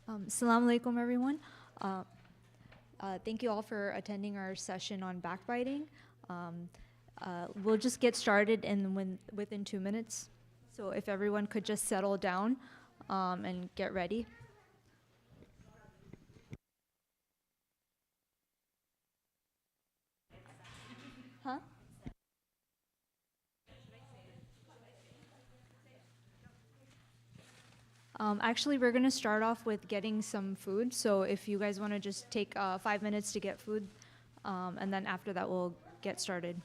Assalamu alaikum, everyone. Uh, Thank you all for attending our session on backbiting. We'll just get started within 2 minutes. So if everyone could just settle down and get ready. Huh? Actually, we're going to start off with getting some food. So if you guys want to just take 5 minutes to get food, and then after that, we'll get started.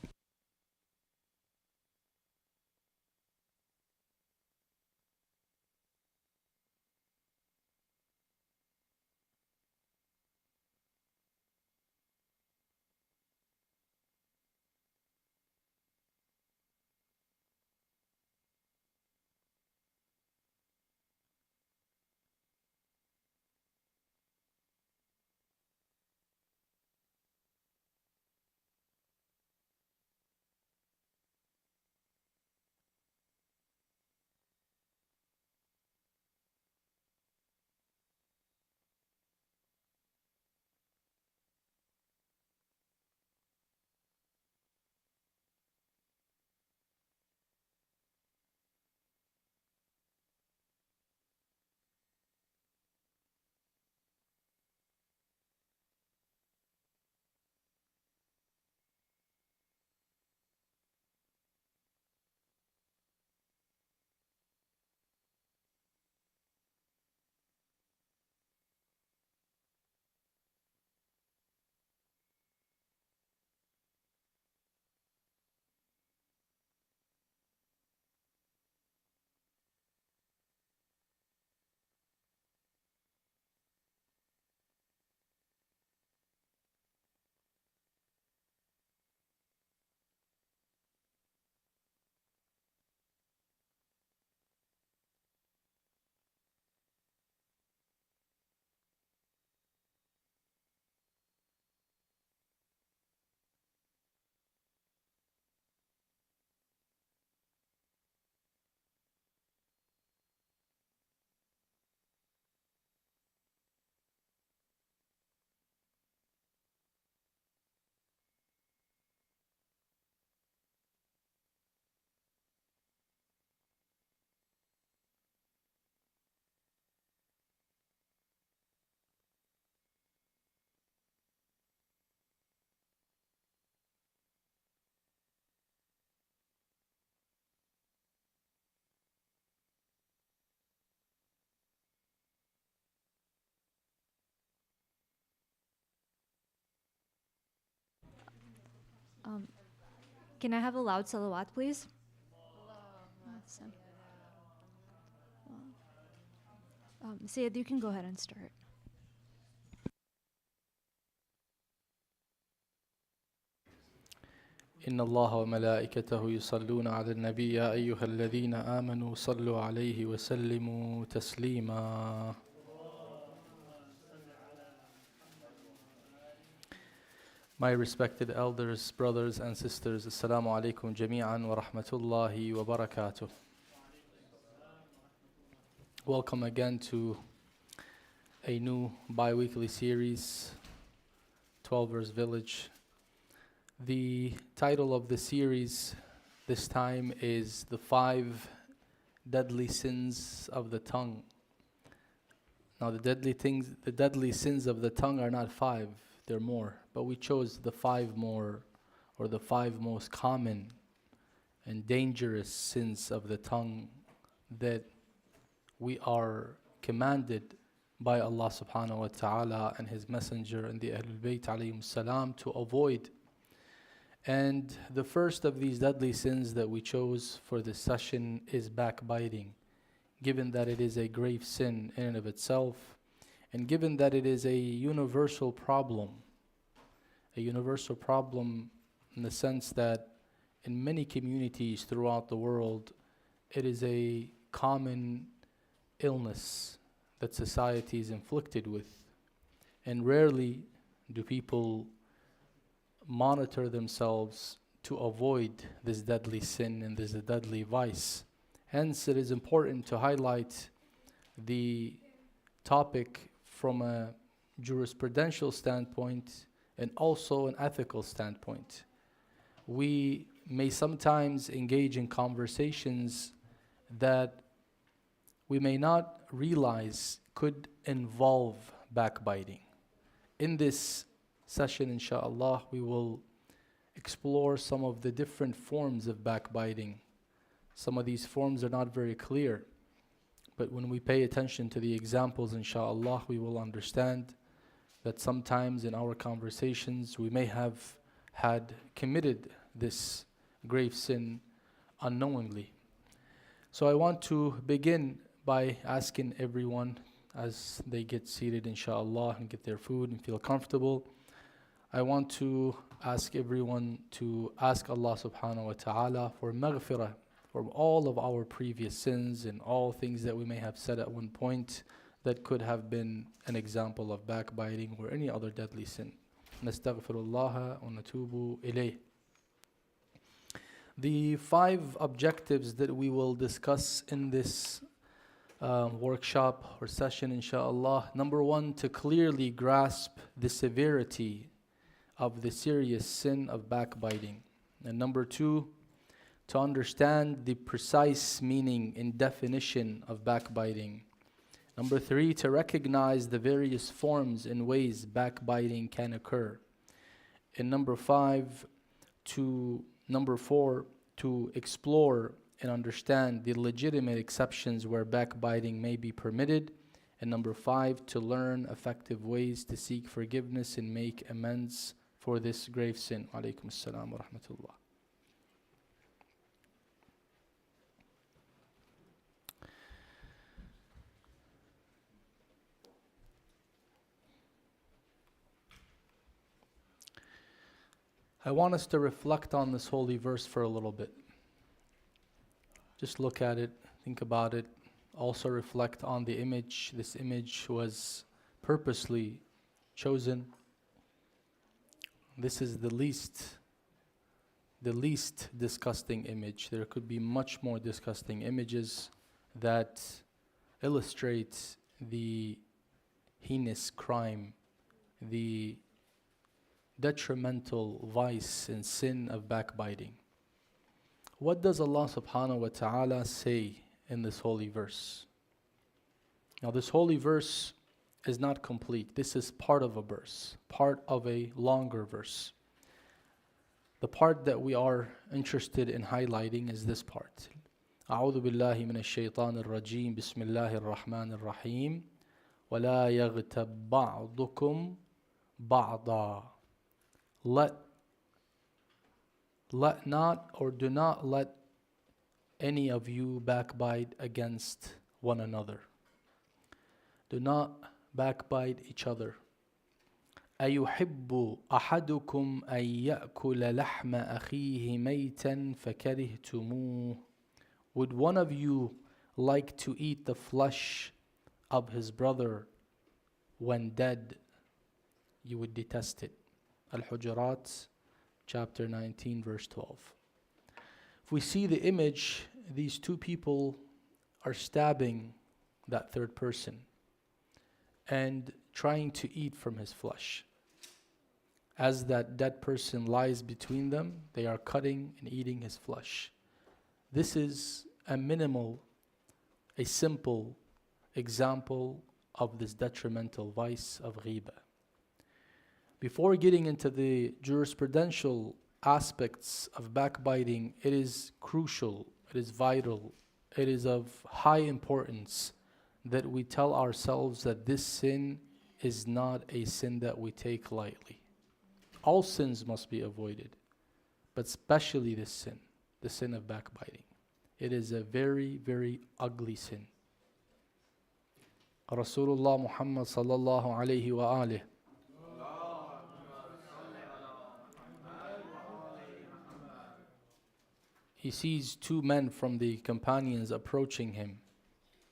Um, can I have a loud salawat, please? Sayyid, you can go ahead and start. إن الله وملائكته يصلون على النبي يا أيها الذين آمنوا صلوا عليه وسلموا تسليما. My respected elders, brothers and sisters, Assalamu alaikum jami'an wa rahmatullahi wa barakatuh. Welcome again to a new bi-weekly series, 12 Verse Village. The title of the series this time is The 5 Deadly Sins of the Tongue. Now the deadly sins of the tongue are not 5, they're more. But we chose the 5 more, or the 5 most common and dangerous sins of the tongue that we are commanded by Allah subhanahu wa ta'ala and His Messenger and the Ahlul Bayt alayhim salam to avoid. And the first of these deadly sins that we chose for this session is backbiting, given that it is a grave sin in and of itself, and given that it is a universal problem in the sense that in many communities throughout the world, it is a common illness that society is inflicted with. And rarely do people monitor themselves to avoid this deadly sin and this deadly vice. Hence, it is important to highlight the topic from a jurisprudential standpoint and also an ethical standpoint. We may sometimes engage in conversations that we may not realize could involve backbiting. In this session, inshallah, we will explore some of the different forms of backbiting. Some of these forms are not very clear, but when we pay attention to the examples, inshallah, we will understand that sometimes in our conversations we may have had committed this grave sin unknowingly. So I want to begin by asking everyone, as they get seated inshallah and get their food and feel comfortable, I want to ask everyone to ask Allah subhanahu wa ta'ala for maghfirah for all of our previous sins and all things that we may have said at one point that could have been an example of backbiting or any other deadly sin. Nastaghfirullah wa natubu ilayh. The 5 objectives that we will discuss in this workshop or session, inshallah. Number 1, to clearly grasp the severity of the serious sin of backbiting. And number 2, to understand the precise meaning and definition of backbiting. Number 3, to recognize the various forms and ways backbiting can occur. And number 4, to explore and understand the legitimate exceptions where backbiting may be permitted. And number 5, to learn effective ways to seek forgiveness and make amends for this grave sin. Alaykum as-salam wa rahmatullah. I want us to reflect on this holy verse for a little bit. Just look at it, think about it. Also reflect on the image. This image was purposely chosen. This is the least disgusting image. There could be much more disgusting images that illustrate the heinous crime, the detrimental vice and sin of backbiting. What does Allah subhanahu wa ta'ala say in this holy verse? Now this holy verse is not complete. This is part of a verse, part of a longer verse. The part that we are interested in highlighting is this part. أعوذ بالله من الشيطان الرجيم بسم الله الرحمن الرحيم ولا يغتب بعضكم بعضا. Let not or do not let any of you backbite against one another. Do not backbite each other. أيحب أحدكم أن يأكل لحم أخيه ميتا فكرهتموه. Would one of you like to eat the flesh of his brother when dead? You would detest it. Al-Hujurat, chapter 19, verse 12. If we see the image, these two people are stabbing that third person and trying to eat from his flesh. As that dead person lies between them, they are cutting and eating his flesh. This is a simple example of this detrimental vice of ghibah. Before getting into the jurisprudential aspects of backbiting, it is crucial, it is vital, it is of high importance that we tell ourselves that this sin is not a sin that we take lightly. All sins must be avoided, but especially this sin, the sin of backbiting. It is a very, very ugly sin. Rasulullah Muhammad sallallahu alayhi wa alihi, he sees 2 men from the companions approaching him.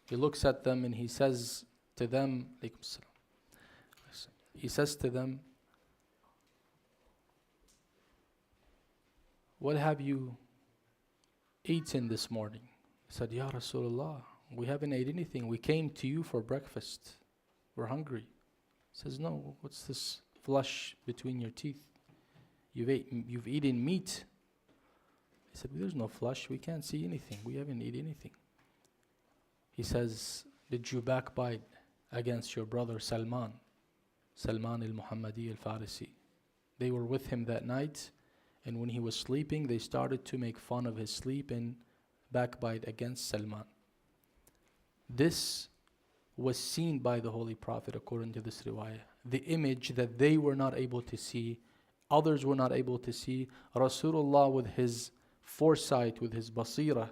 He looks at them and he says to them, what have you eaten this morning? He said, Ya Rasulullah, we haven't ate anything. We came to you for breakfast. We're hungry. Says, no, what's this flesh between your teeth? You've eaten meat. He said, there's no flesh. We can't see anything. We haven't eaten anything. He says, did you backbite against your brother Salman al-Muhammadi al-Farisi? They were with him that night, and when he was sleeping, they started to make fun of his sleep and backbite against Salman. This was seen by the Holy Prophet according to this riwayah. The image that they were not able to see, others were not able to see, Rasulullah with his foresight, with his basira,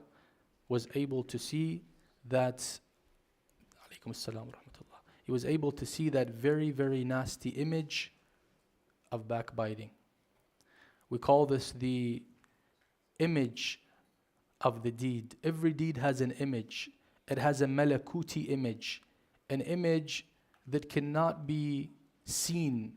was able to see that. Alaykum as-salam wa rahmatullah. He was able to see that very, very nasty image of backbiting. We call this the image of the deed. Every deed has an image. It has a malakuti image, an image that cannot be seen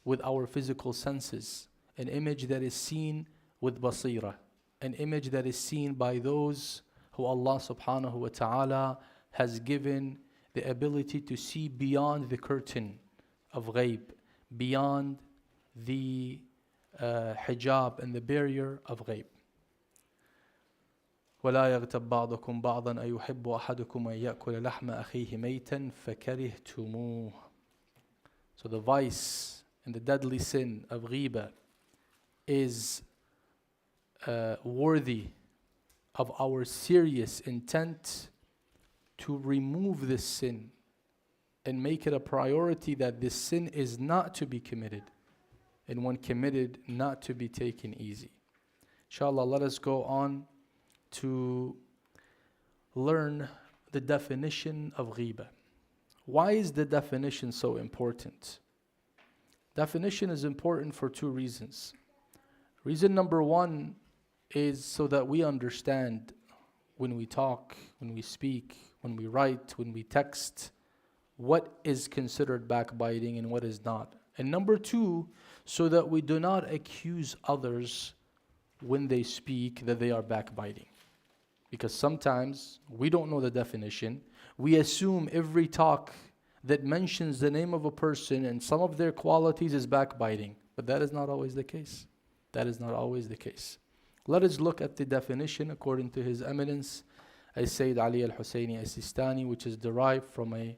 with our physical senses, an image that is seen with basira, an image that is seen by those who Allah subhanahu wa ta'ala has given the ability to see beyond the curtain of ghaib, beyond the hijab and the barrier of ghaib. ولا يغتب بعضكم بعضا أيحب أحدكم أن يأكل لحم أخيه ميتا فكرهتموه. So the vice and the deadly sin of ghiba is worthy of our serious intent to remove this sin and make it a priority that this sin is not to be committed, and when committed, not to be taken easy. Inshallah, let us go on to learn the definition of ghiba. Why is the definition so important? Definition is important for two reasons. Reason number one is so that we understand when we talk, when we speak, when we write, when we text, what is considered backbiting and what is not. And number two, so that we do not accuse others when they speak that they are backbiting. Because sometimes we don't know the definition. We assume every talk that mentions the name of a person and some of their qualities is backbiting. But that is not always the case. That is not always the case. Let us look at the definition according to His Eminence, Sayyid Ali al-Husayni al-Sistani, which is derived from a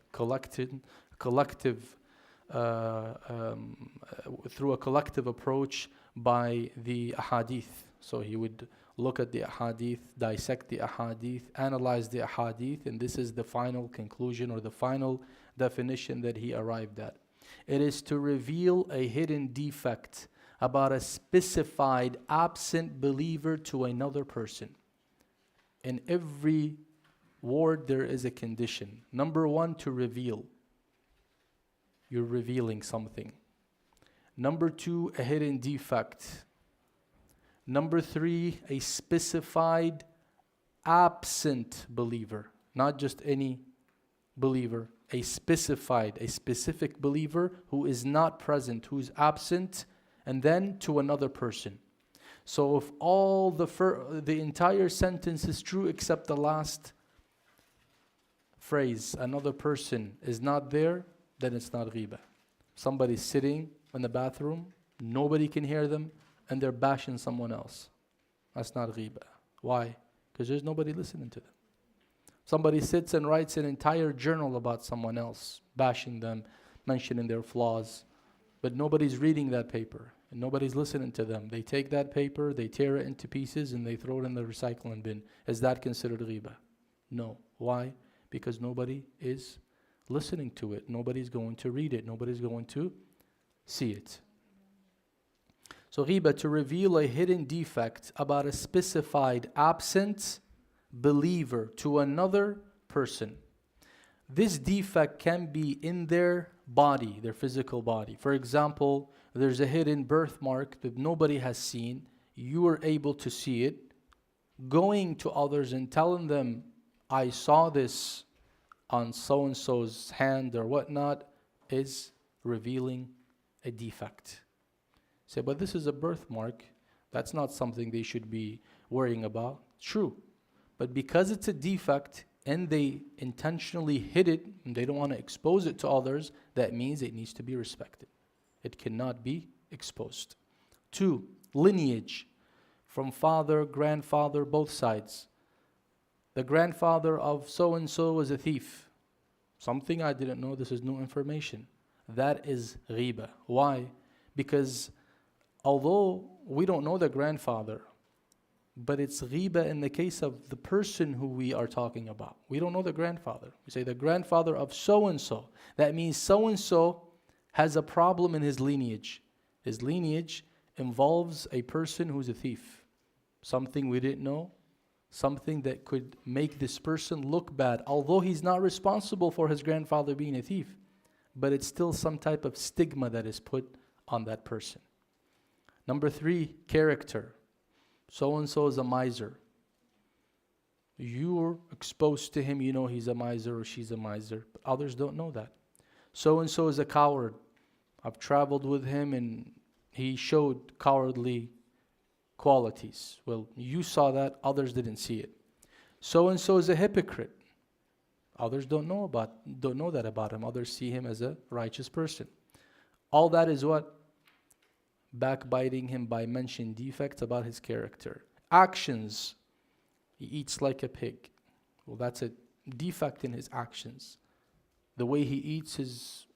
through a collective approach by the ahadith. So he would look at the ahadith, dissect the ahadith, analyze the ahadith, and this is the final conclusion or the final definition that he arrived at. It is to reveal a hidden defect about a specified absent believer to another person. In every word there is a condition. Number one, to reveal. You're revealing something. Number two, a hidden defect. Number three, a specified absent believer. Not just any believer, a specific believer who is not present, who is absent, and then to another person. So if all the entire sentence is true except the last phrase, another person is not there, then it's not ghiba. Somebody's sitting in the bathroom, nobody can hear them, and they're bashing someone else. That's not ghiba. Why? Because there's nobody listening to them. Somebody sits and writes an entire journal about someone else, bashing them, mentioning their flaws, but nobody's reading that paper, and nobody's listening to them. They take that paper, they tear it into pieces, and they throw it in the recycling bin. Is that considered ghiba? No. Why? Because nobody is listening to it. Nobody's going to read it. Nobody's going to see it. So ghiba, to reveal a hidden defect about a specified absent believer to another person. This defect can be in their body, their physical body. For example, there's a hidden birthmark that nobody has seen. You are able to see it. Going to others and telling them, I saw this on so-and-so's hand or whatnot, is revealing a defect. Say, but this is a birthmark. That's not something they should be worrying about. True. But because it's a defect, and they intentionally hid it and they don't want to expose it to others, that means it needs to be respected. It cannot be exposed. 2, lineage, from father, grandfather, both sides. The grandfather of so-and-so was a thief. Something I didn't know, this is new information. That is ghiba. Why? Because although we don't know the grandfather, but it's ghiba in the case of the person who we are talking about. We don't know the grandfather. We say the grandfather of so-and-so. That means so-and-so has a problem in his lineage. His lineage involves a person who's a thief. Something we didn't know, something that could make this person look bad, although he's not responsible for his grandfather being a thief, but it's still some type of stigma that is put on that person. Number 3, character. So-and-so is a miser. You're exposed to him, you know he's a miser or she's a miser, but others don't know that. So-and-so is a coward. I've traveled with him and he showed cowardly qualities. Well, you saw that, others didn't see it. So-and-so is a hypocrite. Others don't know that about him. Others see him as a righteous person. All that is what? Backbiting him by mentioning defects about his character. Actions. He eats like a pig. Well, that's a defect in his actions. The way he eats is,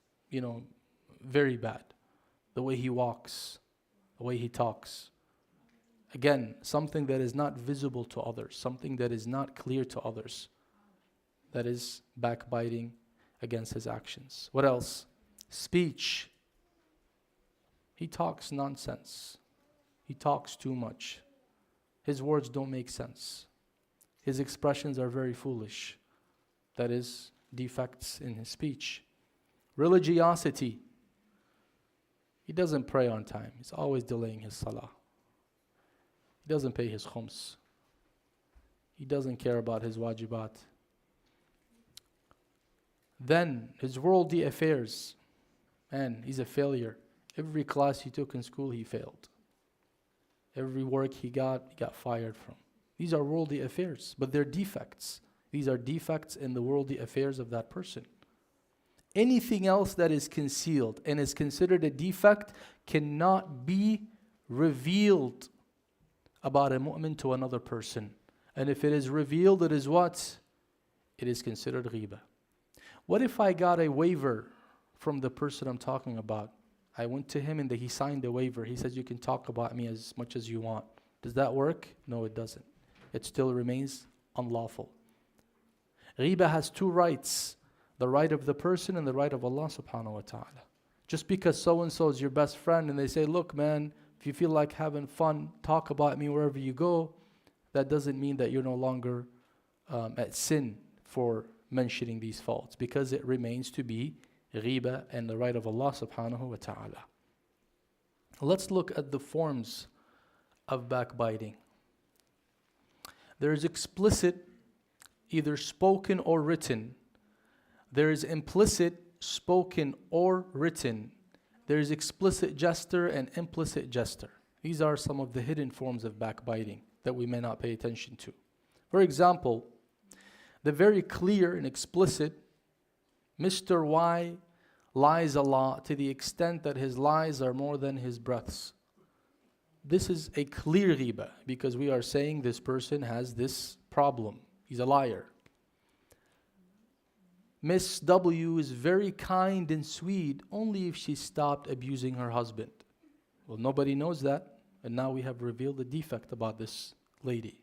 very bad. The way he walks, the way he talks. Again, something that is not visible to others, something that is not clear to others. That is backbiting against his actions. What else? Speech. He talks nonsense. He talks too much. His words don't make sense. His expressions are very foolish. That is defects in his speech. Religiosity. He doesn't pray on time. He's always delaying his salah. He doesn't pay his khums. He doesn't care about his wajibat. Then his worldly affairs. Man, he's a failure. Every class he took in school, he failed. Every work he got fired from. These are worldly affairs, but they're defects. These are defects in the worldly affairs of that person. Anything else that is concealed and is considered a defect cannot be revealed about a mu'min to another person. And if it is revealed, it is what? It is considered ghiba. What if I got a waiver from the person I'm talking about? I went to him and he signed a waiver. He says, you can talk about me as much as you want. Does that work? No, it doesn't. It still remains unlawful. Ghiba has 2 rights. The right of the person and the right of Allah subhanahu wa ta'ala. Just because so-and-so is your best friend and they say, look man, if you feel like having fun, talk about me wherever you go, that doesn't mean that you're no longer at sin for mentioning these faults, because it remains to be ghiba and the right of Allah subhanahu wa ta'ala. Let's look at the forms of backbiting. There is explicit, either spoken or written. There is implicit, spoken or written. There is explicit jester and implicit jester. These are some of the hidden forms of backbiting that we may not pay attention to. For example, the very clear and explicit, Mr. Y lies a lot to the extent that his lies are more than his breaths. This is a clear ghiba because we are saying this person has this problem. He's a liar. Miss W is very kind and sweet only if she stopped abusing her husband. Well, nobody knows that, and now we have revealed a defect about this lady.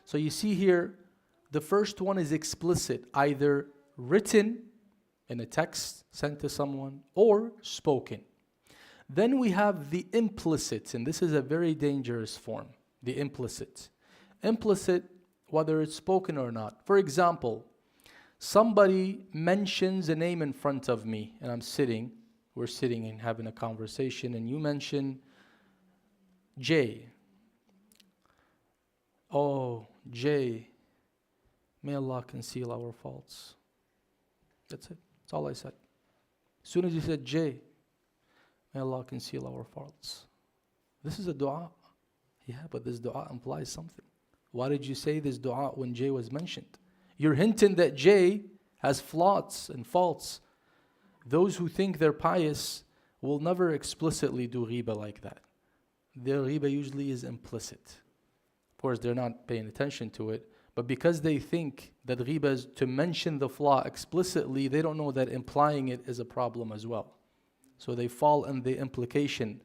So you see here, the first one is explicit, either written in a text sent to someone or spoken. Then we have the implicit, and this is a very dangerous form, the implicit. Implicit, whether it's spoken or not. For example, somebody mentions a name in front of me, and we're sitting and having a conversation, and you mention Jay. Oh, Jay, may Allah conceal our faults. That's it. That's all I said. As soon as you said Jay, may Allah conceal our faults. This is a dua. Yeah, but this dua implies something. Why did you say this dua when Jay was mentioned? You're hinting that J has flaws and faults. Those who think they're pious will never explicitly do ghiba like that. Their ghiba usually is implicit. Of course, they're not paying attention to it, but because they think that ghiba is to mention the flaw explicitly, they don't know that implying it is a problem as well. So they fall in the implication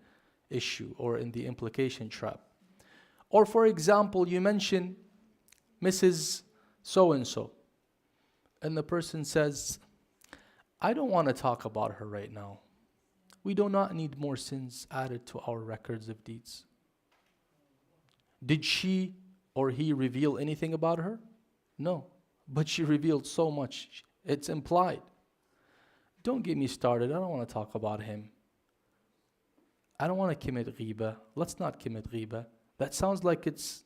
issue or in the implication trap. Or for example, you mention Mrs. So-and-so, and the person says, I don't want to talk about her right now. We do not need more sins added to our records of deeds. Did she or he reveal anything about her? No, but she revealed so much. It's implied. Don't get me started. I don't want to talk about him. I don't want to commit ghiba. Let's not commit ghiba. That sounds like it's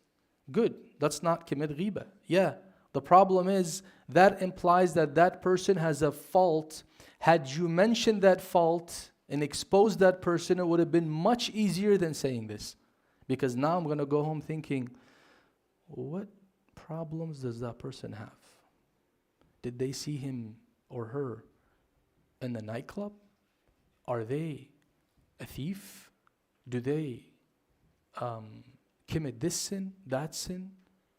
good. Let's not commit ghiba. Yeah, the problem is that implies that that person has a fault. Had you mentioned that fault and exposed that person, it would have been much easier than saying this. Because now I'm going to go home thinking, what problems does that person have? Did they see him or her in the nightclub? Are they a thief? Do they commit this sin, that sin?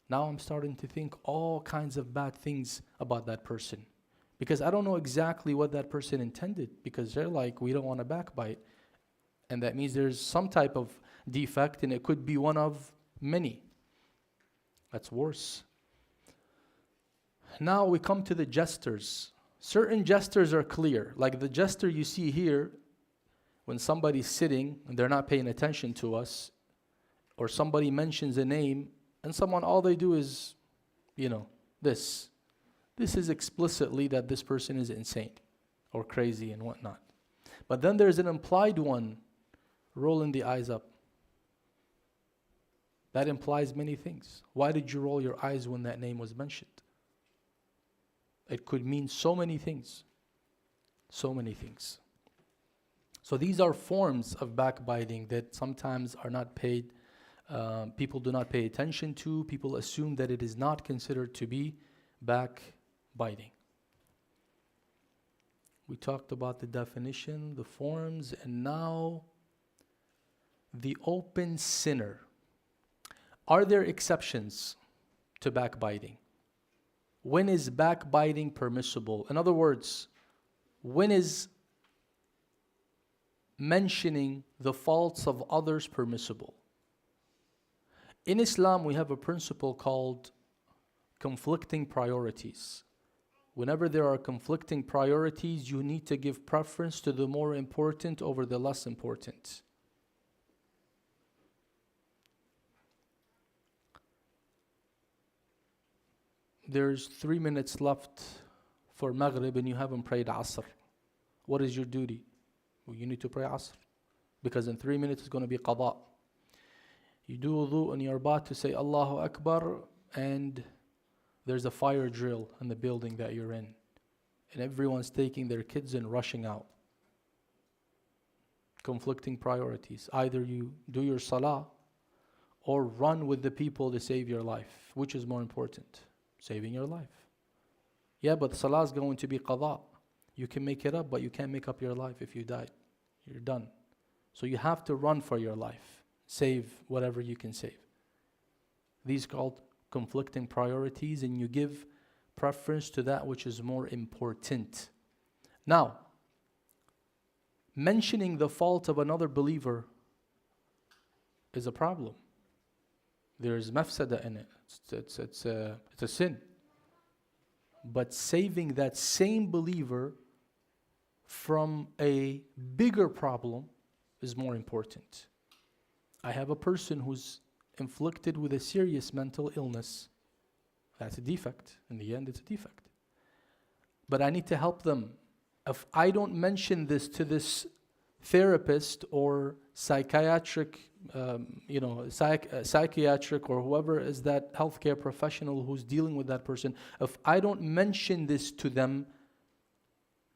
Now I'm starting to think all kinds of bad things about that person. Because I don't know exactly what that person intended. Because they're like, we don't want to backbite. And that means there's some type of defect, and it could be one of many. That's worse. Now we come to the jesters. Certain jesters are clear. Like the jester you see here, when somebody's sitting and they're not paying attention to us, or somebody mentions a name, and someone, all they do is, this. This is explicitly that this person is insane or crazy and whatnot. But then there's an implied one, rolling the eyes up. That implies many things. Why did you roll your eyes when that name was mentioned? It could mean so many things. So many things. So these are forms of backbiting that sometimes are not paid, people do not pay attention to. People assume that it is not considered to be backbiting. We talked about the definition, the forms, and now the open sinner. Are there exceptions to backbiting? When is backbiting permissible? In other words, when is mentioning the faults of others permissible? In Islam, we have a principle called conflicting priorities. Whenever there are conflicting priorities, you need to give preference to the more important over the less important. There's 3 minutes left for Maghrib and you haven't prayed Asr. What is your duty? Well, you need to pray Asr. Because in 3 minutes it's going to be Qada. You do wudu and you're about to say Allahu Akbar, and there's a fire drill in the building that you're in. And everyone's taking their kids and rushing out. Conflicting priorities. Either you do your salah or run with the people to save your life. Which is more important? Saving your life. Yeah, but salah is going to be qada. You can make it up, but you can't make up your life if you die. You're done. So you have to run for your life. Save whatever you can save. These are called conflicting priorities, and you give preference to that which is more important. Now, mentioning the fault of another believer is a problem. There is mafsada in it. It's a sin. But saving that same believer from a bigger problem is more important. I have a person who's inflicted with a serious mental illness. That's a defect. In the end, it's a defect. But I need to help them. If I don't mention this to this therapist or psychiatric, psychiatric or whoever is that healthcare professional who's dealing with that person, if I don't mention this to them,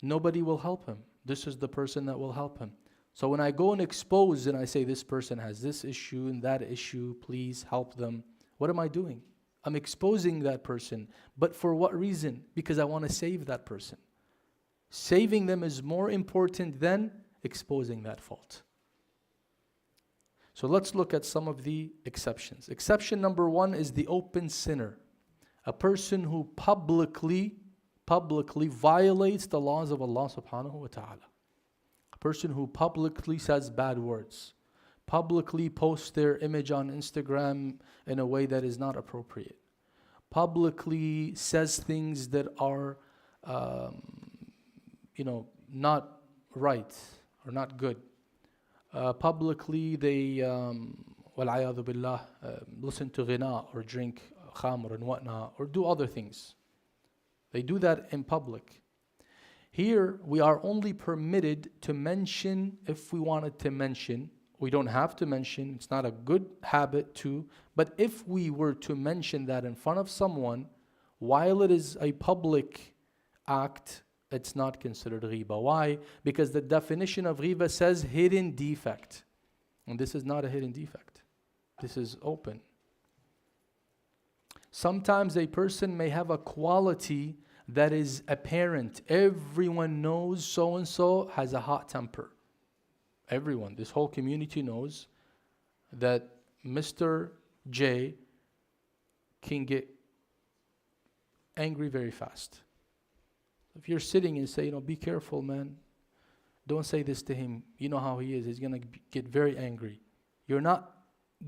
nobody will help him. This is the person that will help him. So when I go and expose and I say this person has this issue and that issue, please help them, what am I doing? I'm exposing that person. But for what reason? Because I want to save that person. Saving them is more important than exposing that fault. So let's look at some of the exceptions. Exception number one is the open sinner. A person who publicly violates the laws of Allah subhanahu wa ta'ala. A person who publicly says bad words, publicly posts their image on Instagram in a way that is not appropriate, publicly says things that are, not right or not good. Publicly they, wal'ayadu billah, listen to ghina or drink khamr and whatnot, or do other things. They do that in public. Here, we are only permitted to mention if we wanted to mention. We don't have to mention, it's not a good habit to, but if we were to mention that in front of someone, while it is a public act, it's not considered ghiba. Why? Because the definition of ghiba says hidden defect. And this is not a hidden defect. This is open. Sometimes a person may have a quality that is apparent. Everyone knows so-and-so has a hot temper. Everyone, this whole community knows that Mr. J can get angry very fast. If you're sitting and say, be careful, man. Don't say this to him. You know how he is. He's going to get very angry. You're not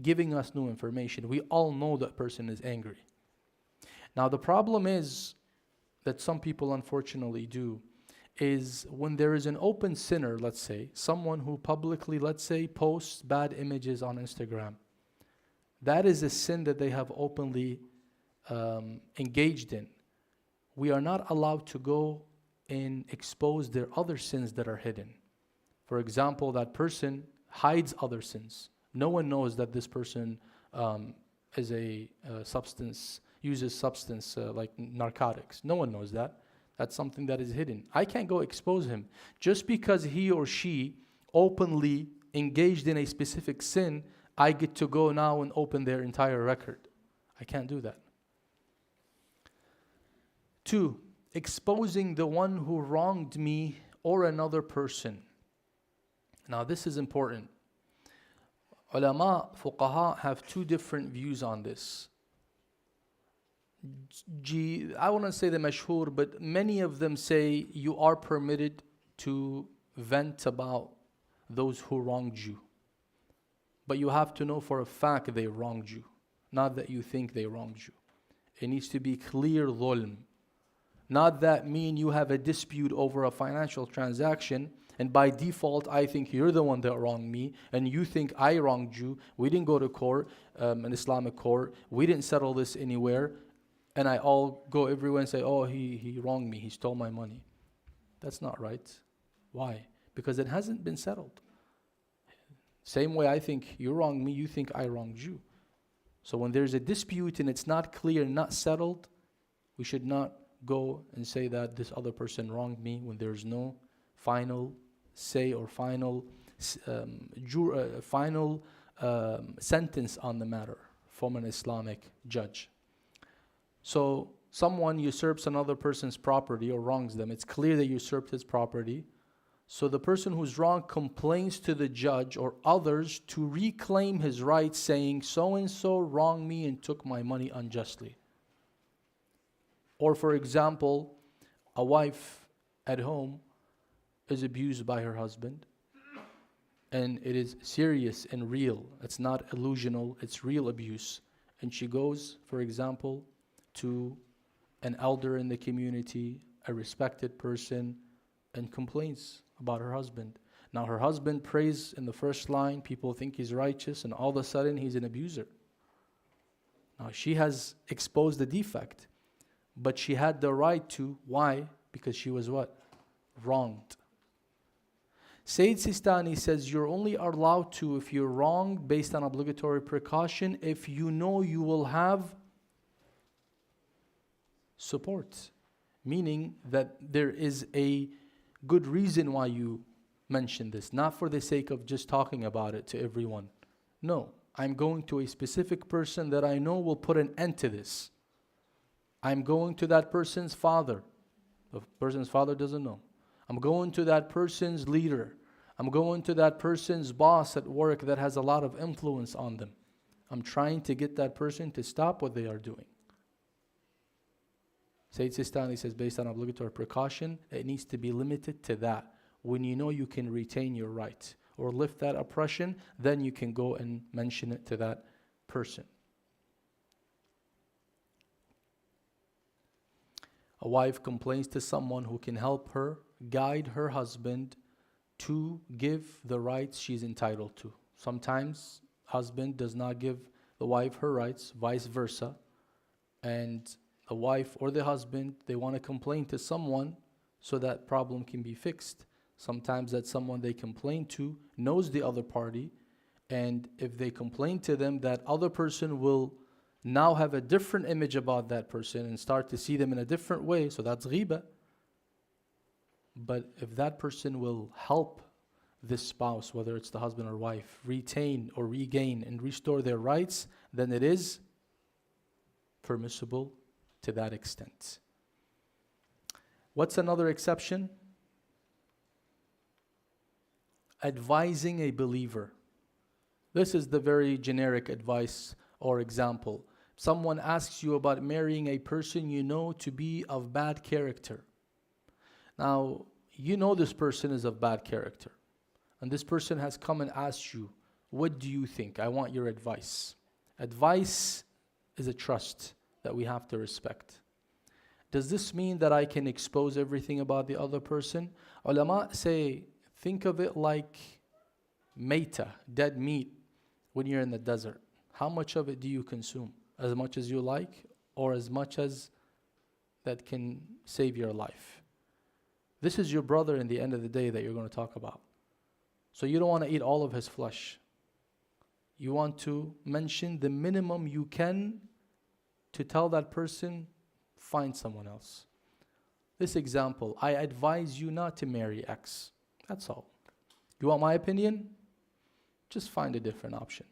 giving us new information. We all know that person is angry. Now, the problem is that some people unfortunately do is when there is an open sinner, let's say, someone who publicly, let's say, posts bad images on Instagram. That is a sin that they have openly engaged in. We are not allowed to go and expose their other sins that are hidden. For example, that person hides other sins. No one knows that this person is a uses substance like narcotics. No one knows that. That's something that is hidden. I can't go expose him. Just because he or she openly engaged in a specific sin, I get to go now and open their entire record. I can't do that. 2, exposing the one who wronged me or another person. Now this is important. Ulama, fuqaha have 2 different views on this. I wouldn't say the mashhur, but many of them say you are permitted to vent about those who wronged you. But you have to know for a fact they wronged you, not that you think they wronged you. It needs to be clear dhulm. Not that me and you have a dispute over a financial transaction, and by default I think you're the one that wronged me, and you think I wronged you. We didn't go to court, an Islamic court. We didn't settle this anywhere. And I all go everywhere and say, oh, he wronged me. He stole my money. That's not right. Why? Because it hasn't been settled. Same way I think you wronged me, you think I wronged you. So when there's a dispute and it's not clear, not settled, we should not go and say that this other person wronged me when there's no final say or final sentence on the matter from an Islamic judge. So someone usurps another person's property or wrongs them. It's clear that you usurped his property. So the person who's wrong complains to the judge or others to reclaim his rights, saying, so-and-so wronged me and took my money unjustly. Or for example, a wife at home is abused by her husband, and it is serious and real. It's not illusional, it's real abuse. And she goes, for example, to an elder in the community, a respected person, and complains about her husband. Now her husband prays in the first line, people think he's righteous, and all of a sudden he's an abuser. Now she has exposed the defect, but she had the right to. Why? Because she was what? Wronged. Sayyid Sistani says you're only allowed to, if you're wronged based on obligatory precaution, if you know you will have support, meaning that there is a good reason why you mention this, not for the sake of just talking about it to everyone. No, I'm going to a specific person that I know will put an end to this. I'm going to that person's father. The person's father doesn't know. I'm going to that person's leader. I'm going to that person's boss at work that has a lot of influence on them. I'm trying to get that person to stop what they are doing. Sayyid Sistani says, based on obligatory precaution, it needs to be limited to that. When you know you can retain your right or lift that oppression, then you can go and mention it to that person. A wife complains to someone who can help her guide her husband to give the rights she's entitled to. Sometimes husband does not give the wife her rights, vice versa, and the wife or the husband, they want to complain to someone so that problem can be fixed. Sometimes that someone they complain to knows the other party, and if they complain to them, that other person will now have a different image about that person and start to see them in a different way, so that's ghiba. But if that person will help this spouse, whether it's the husband or wife, retain or regain and restore their rights, then it is permissible to that extent. What's another exception? Advising a believer. This is the very generic advice or example. Someone asks you about marrying a person you know to be of bad character. Now, you know this person is of bad character, and this person has come and asked you, what do you think? I want your advice. Advice is a trust that we have to respect. Does this mean that I can expose everything about the other person? Ulama say, think of it like maita, dead meat, when you're in the desert. How much of it do you consume? As much as you like, or as much as that can save your life? This is your brother in the end of the day that you're going to talk about. So you don't want to eat all of his flesh. You want to mention the minimum you can to tell that person, find someone else. This example, I advise you not to marry X. That's all. You want my opinion? Just find a different option.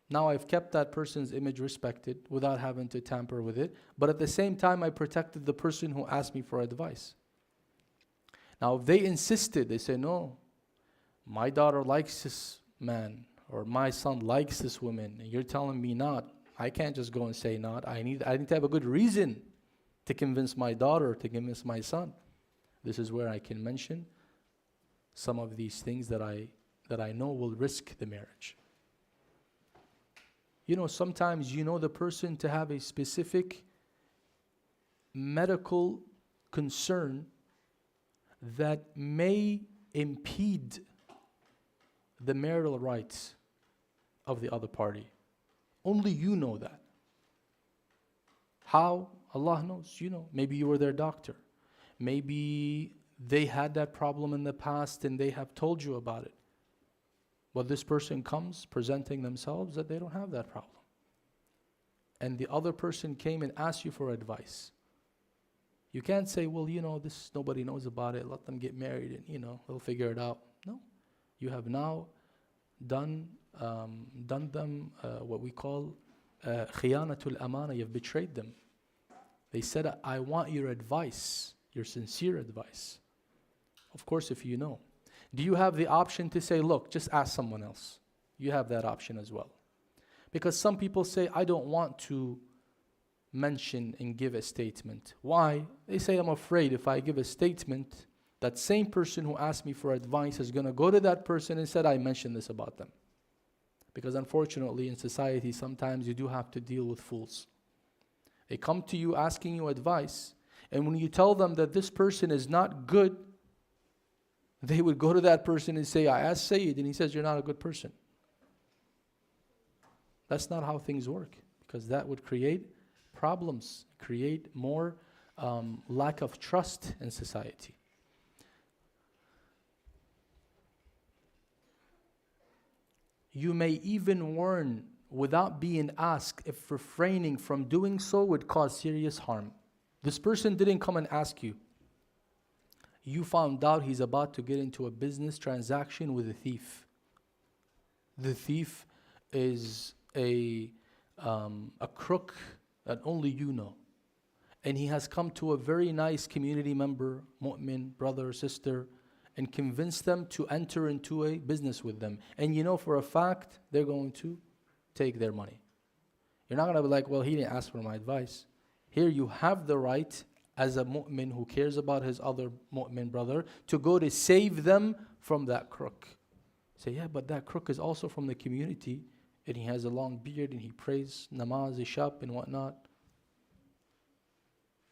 Now I've kept that person's image respected without having to tamper with it, but at the same time I protected the person who asked me for advice. Now if they insisted, they say, no, my daughter likes this man, or my son likes this woman, and you're telling me not, I can't just go and say not. I need to have a good reason to convince my daughter, to convince my son. This is where I can mention some of these things that I know will risk the marriage. You know, sometimes you know the person to have a specific medical concern that may impede the marital rights of the other party. Only you know that. How? Allah knows, you know. Maybe you were their doctor. Maybe they had that problem in the past and they have told you about it. But this person comes presenting themselves that they don't have that problem. And the other person came and asked you for advice. You can't say, well, you know, this nobody knows about it, let them get married and, you know, they'll figure it out. No. You have now done them what we call khiyanatul amana. You've betrayed them. They said, I want your advice, your sincere advice. Of course, if you know. Do you have the option to say, look, just ask someone else? You have that option as well. Because some people say, I don't want to mention and give a statement. Why? They say, I'm afraid if I give a statement, that same person who asked me for advice is going to go to that person and said, I mentioned this about them. Because unfortunately in society, sometimes you do have to deal with fools. They come to you asking you advice, and when you tell them that this person is not good, they would go to that person and say, I asked Sayyid, and he says, you're not a good person. That's not how things work, because that would create problems, create more lack of trust in society. You may even warn without being asked if refraining from doing so would cause serious harm. This person didn't come and ask you. You found out he's about to get into a business transaction with a thief. The thief is a crook that only you know, and he has come to a very nice community member, mu'min, brother or sister, and convinced them to enter into a business with them, and you know for a fact they're going to take their money. You're not going to be like, well, he didn't ask for my advice. Here you have the right as a mu'min who cares about his other mu'min brother to go to save them from that crook. Say, yeah, but that crook is also from the community, and he has a long beard and he prays namaz, ishab and whatnot.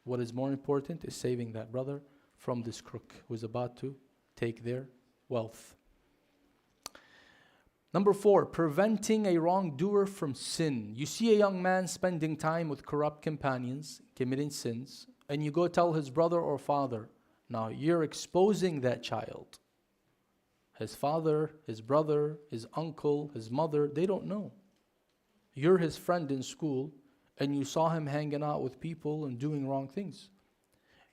What is more important is saving that brother from this crook who is about to take their wealth. Number 4, preventing a wrongdoer from sin. You see a young man spending time with corrupt companions, committing sins, and you go tell his brother or father. Now you're exposing that child. His father, his brother, his uncle, his mother, they don't know. You're his friend in school, and you saw him hanging out with people and doing wrong things.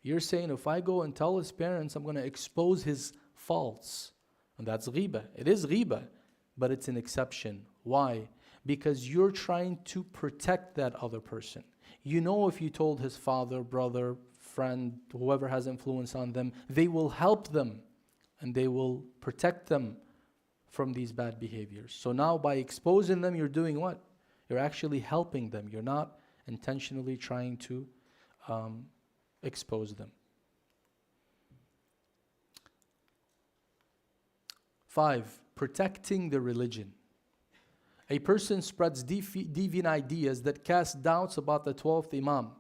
You're saying, if I go and tell his parents, I'm going to expose his faults. And that's ghibah. It is ghibah, but it's an exception. Why? Because you're trying to protect that other person. You know, if you told his father, brother, friend, whoever has influence on them, they will help them and they will protect them from these bad behaviors. So now by exposing them, you're doing what? You're actually helping them. You're not intentionally trying to expose them. 5, protecting the religion. A person spreads deviant ideas that cast doubts about the 12th Imam.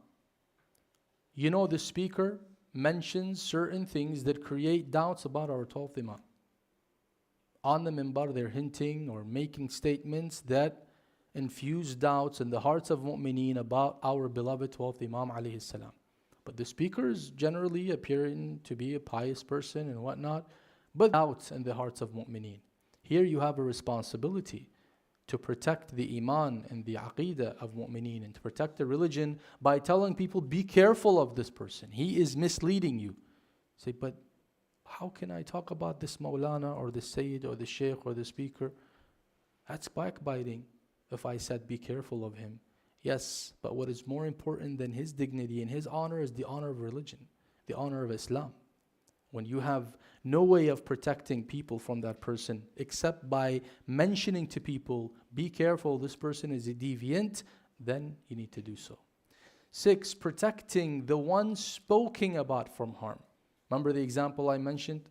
You know, the speaker mentions certain things that create doubts about our 12th Imam. On the minbar, they're hinting or making statements that infuse doubts in the hearts of mu'mineen about our beloved 12th Imam alayhi salam. But the speaker is generally appearing to be a pious person and whatnot, but doubts in the hearts of mu'mineen. Here you have a responsibility to protect the iman and the aqeedah of mu'mineen and to protect the religion by telling people, be careful of this person. He is misleading you. Say, but how can I talk about this Maulana or the Sayyid or the Sheikh or the speaker? That's backbiting if I said be careful of him. Yes, but what is more important than his dignity and his honor is the honor of religion, the honor of Islam. When you have no way of protecting people from that person except by mentioning to people, be careful, this person is a deviant, then you need to do so. 6, protecting the one spoken about from harm. Remember the example I mentioned?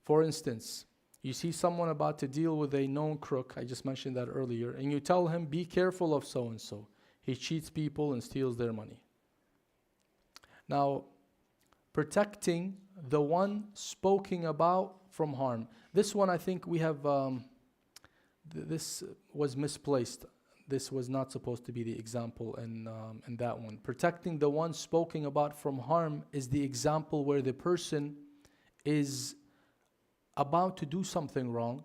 For instance, you see someone about to deal with a known crook, I just mentioned that earlier, and you tell him, be careful of so-and-so. He cheats people and steals their money. Now, protecting the one spoken about from harm. This one, I think we have, this was misplaced. This was not supposed to be the example in that one. Protecting the one spoken about from harm is the example where the person is about to do something wrong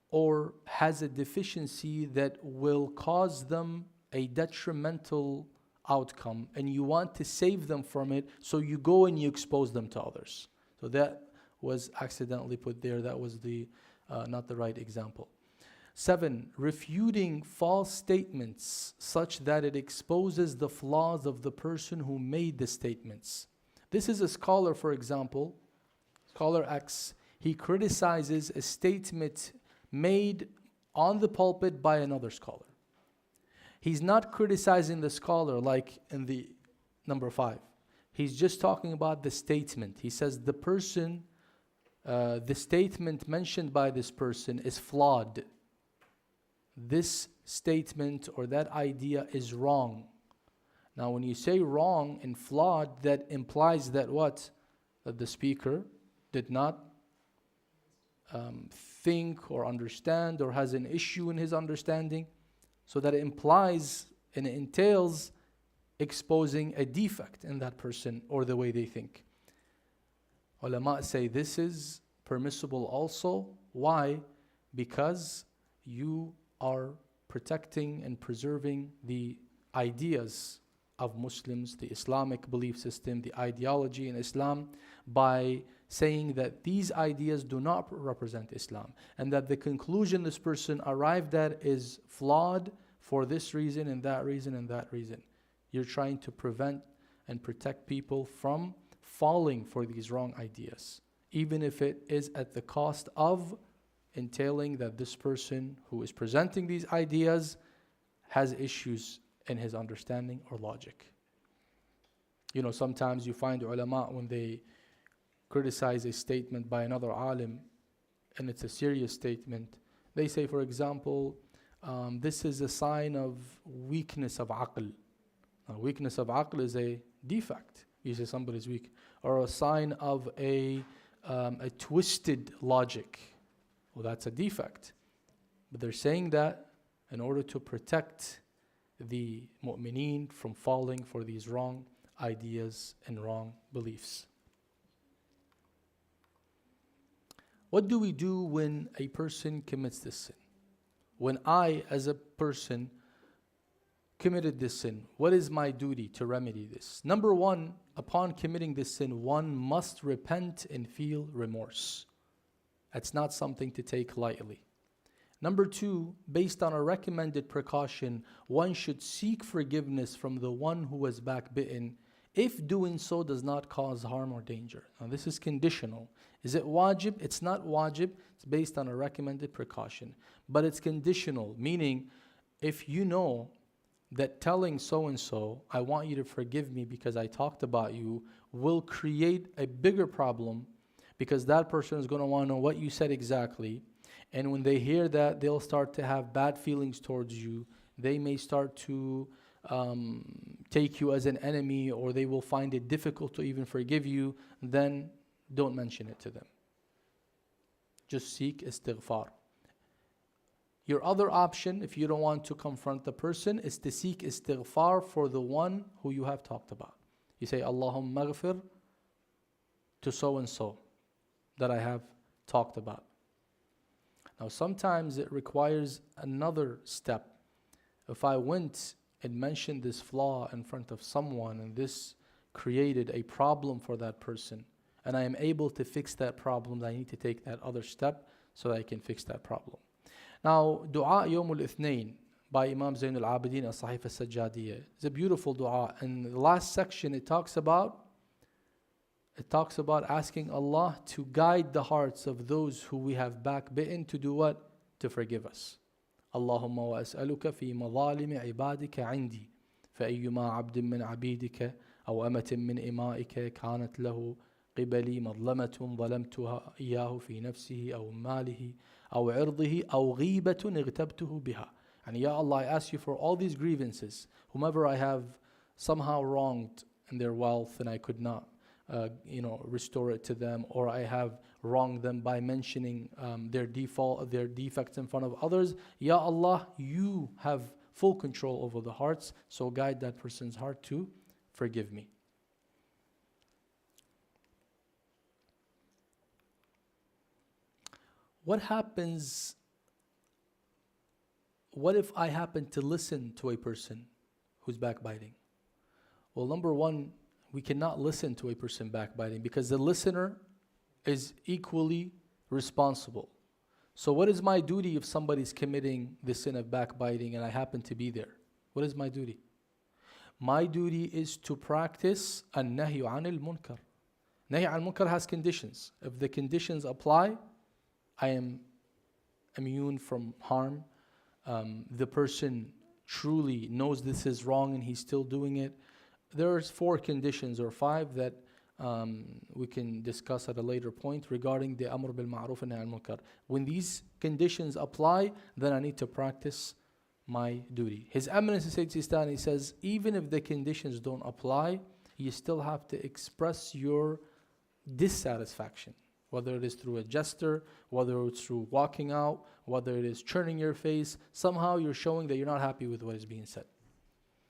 or has a deficiency that will cause them a detrimental outcome, and you want to save them from it, so you go and you expose them to others. So that was accidentally put there. That was the not the right example. 7, refuting false statements such that it exposes the flaws of the person who made the statements. This is a scholar, for example, Scholar X. He criticizes a statement made on the pulpit by another scholar. He's not criticizing the scholar like in the number 5. He's just talking about the statement. He says the person, the statement mentioned by this person is flawed. This statement or that idea is wrong. Now when you say wrong and flawed, that implies that what? That the speaker did not think or understand or has an issue in his understanding. So that it implies and it entails exposing a defect in that person or the way they think. Ulama say this is permissible also. Why? Because you are protecting and preserving the ideas of Muslims, the Islamic belief system, the ideology in Islam, by saying that these ideas do not represent Islam, and that the conclusion this person arrived at is flawed for this reason and that reason and that reason. You're trying to prevent and protect people from falling for these wrong ideas, even if it is at the cost of entailing that this person who is presenting these ideas has issues in his understanding or logic. You know, sometimes you find ulama, when they criticize a statement by another alim, and it's a serious statement, they say, for example, this is a sign of weakness of aql. Now, weakness of aql is a defect. You say somebody's weak. Or a sign of a twisted logic. Well, that's a defect. But they're saying that in order to protect the mu'mineen from falling for these wrong ideas and wrong beliefs. What do we do when a person commits this sin? When I, as a person, committed this sin, what is my duty to remedy this? Number one, upon committing this sin, one must repent and feel remorse. That's not something to take lightly. Number two, based on a recommended precaution, one should seek forgiveness from the one who was backbitten if doing so does not cause harm or danger. Now, this is conditional. Is it wajib? It's not wajib. It's based on a recommended precaution. But it's conditional, meaning if you know that telling so-and-so, I want you to forgive me because I talked about you, will create a bigger problem, because that person is going to want to know what you said exactly. And when they hear that, they'll start to have bad feelings towards you. They may start to take you as an enemy, or they will find it difficult to even forgive you. Then don't mention it to them. Just seek istighfar. Your other option, if you don't want to confront the person, is to seek istighfar for the one who you have talked about. You say, Allahumma maghfir to so-and-so that I have talked about. Now, sometimes it requires another step. If I went and mentioned this flaw in front of someone, and this created a problem for that person, and I am able to fix that problem, I need to take that other step so that I can fix that problem. Now, Dua Yawm al-Ithnain by Imam Zayn al-Abidin al-Sahif al-Sajjadiyya is a beautiful dua. In the last section, it talks about asking Allah to guide the hearts of those who we have backbitten to do what? To forgive us. Allahumma wa as'aluka fi madhalimi ibadika indi فأيما عبد من عبيدك أو أمة من إمائك كانت له قبلي مظلمة ظلمتها إياه في نفسه أو ماله أو عرضه أو غيبة اغتبته بها. And Ya Allah, I ask you for all these grievances, whomever I have somehow wronged in their wealth and I could not restore it to them, or I have wronged them by mentioning their defects in front of others. Ya Allah, you have full control over the hearts, so guide that person's heart to forgive me. What happens? What if I happen to listen to a person who's backbiting? Well, number one, we cannot listen to a person backbiting because the listener is equally responsible. So what is my duty if somebody's committing the sin of backbiting and I happen to be there? What is my duty? My duty is to practice an-nahyu anil munkar. Nahy al munkar has conditions. If the conditions apply, I am immune from harm. The person truly knows this is wrong and he's still doing it. There's 4 conditions or 5 that we can discuss at a later point regarding the amr bil ma'ruf and nahy al munkar. When these conditions apply, then I need to practice my duty. His Eminence Sayyid Sistani says, even if the conditions don't apply, you still have to express your dissatisfaction, whether it is through a gesture, whether it's through walking out, whether it is turning your face. Somehow you're showing that you're not happy with what is being said.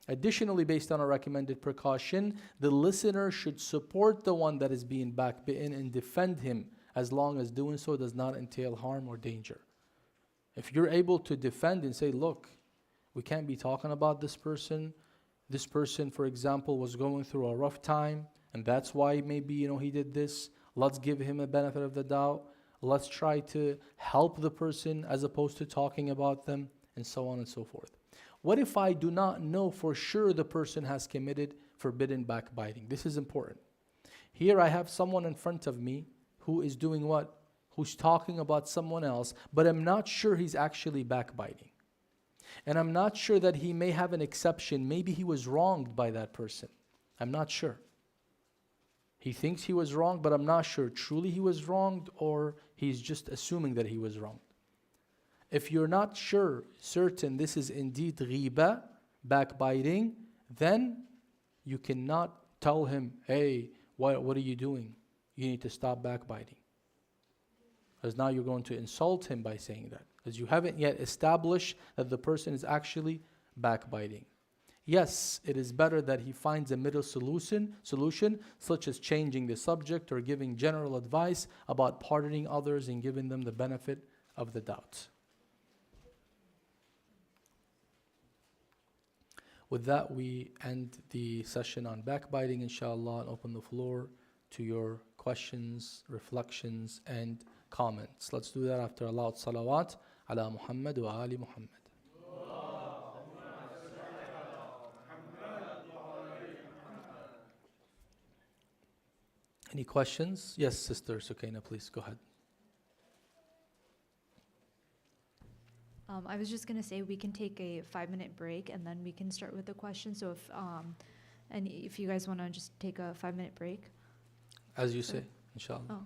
Additionally, based on a recommended precaution, the listener should support the one that is being backbitten and defend him, as long as doing so does not entail harm or danger. If you're able to defend and say, look, we can't be talking about this person. This person, for example, was going through a rough time, and that's why maybe he did this. Let's give him a benefit of the doubt. Let's try to help the person as opposed to talking about them, and so on and so forth. What if I do not know for sure the person has committed forbidden backbiting? This is important. Here I have someone in front of me who is doing what? Who's talking about someone else, but I'm not sure he's actually backbiting. And I'm not sure that he may have an exception. Maybe he was wronged by that person. I'm not sure. He thinks he was wronged, but I'm not sure truly he was wronged or he's just assuming that he was wronged. If you're not sure, certain this is indeed ghiba, backbiting, then you cannot tell him, hey, what are you doing? You need to stop backbiting. Because now you're going to insult him by saying that. Because you haven't yet established that the person is actually backbiting. Yes, it is better that he finds a middle solution, such as changing the subject or giving general advice about pardoning others and giving them the benefit of the doubt. With that, we end the session on backbiting, inshallah, and open the floor to your questions, reflections, and comments. Let's do that after a loud salawat ala Muhammad wa ali Muhammad. Any questions? Yes, Sister Sukaina, please go ahead. I was just going to say we can take a 5-minute break and then we can start with the question. So if you guys want to just take a 5-minute break. As you say, inshallah. Oh.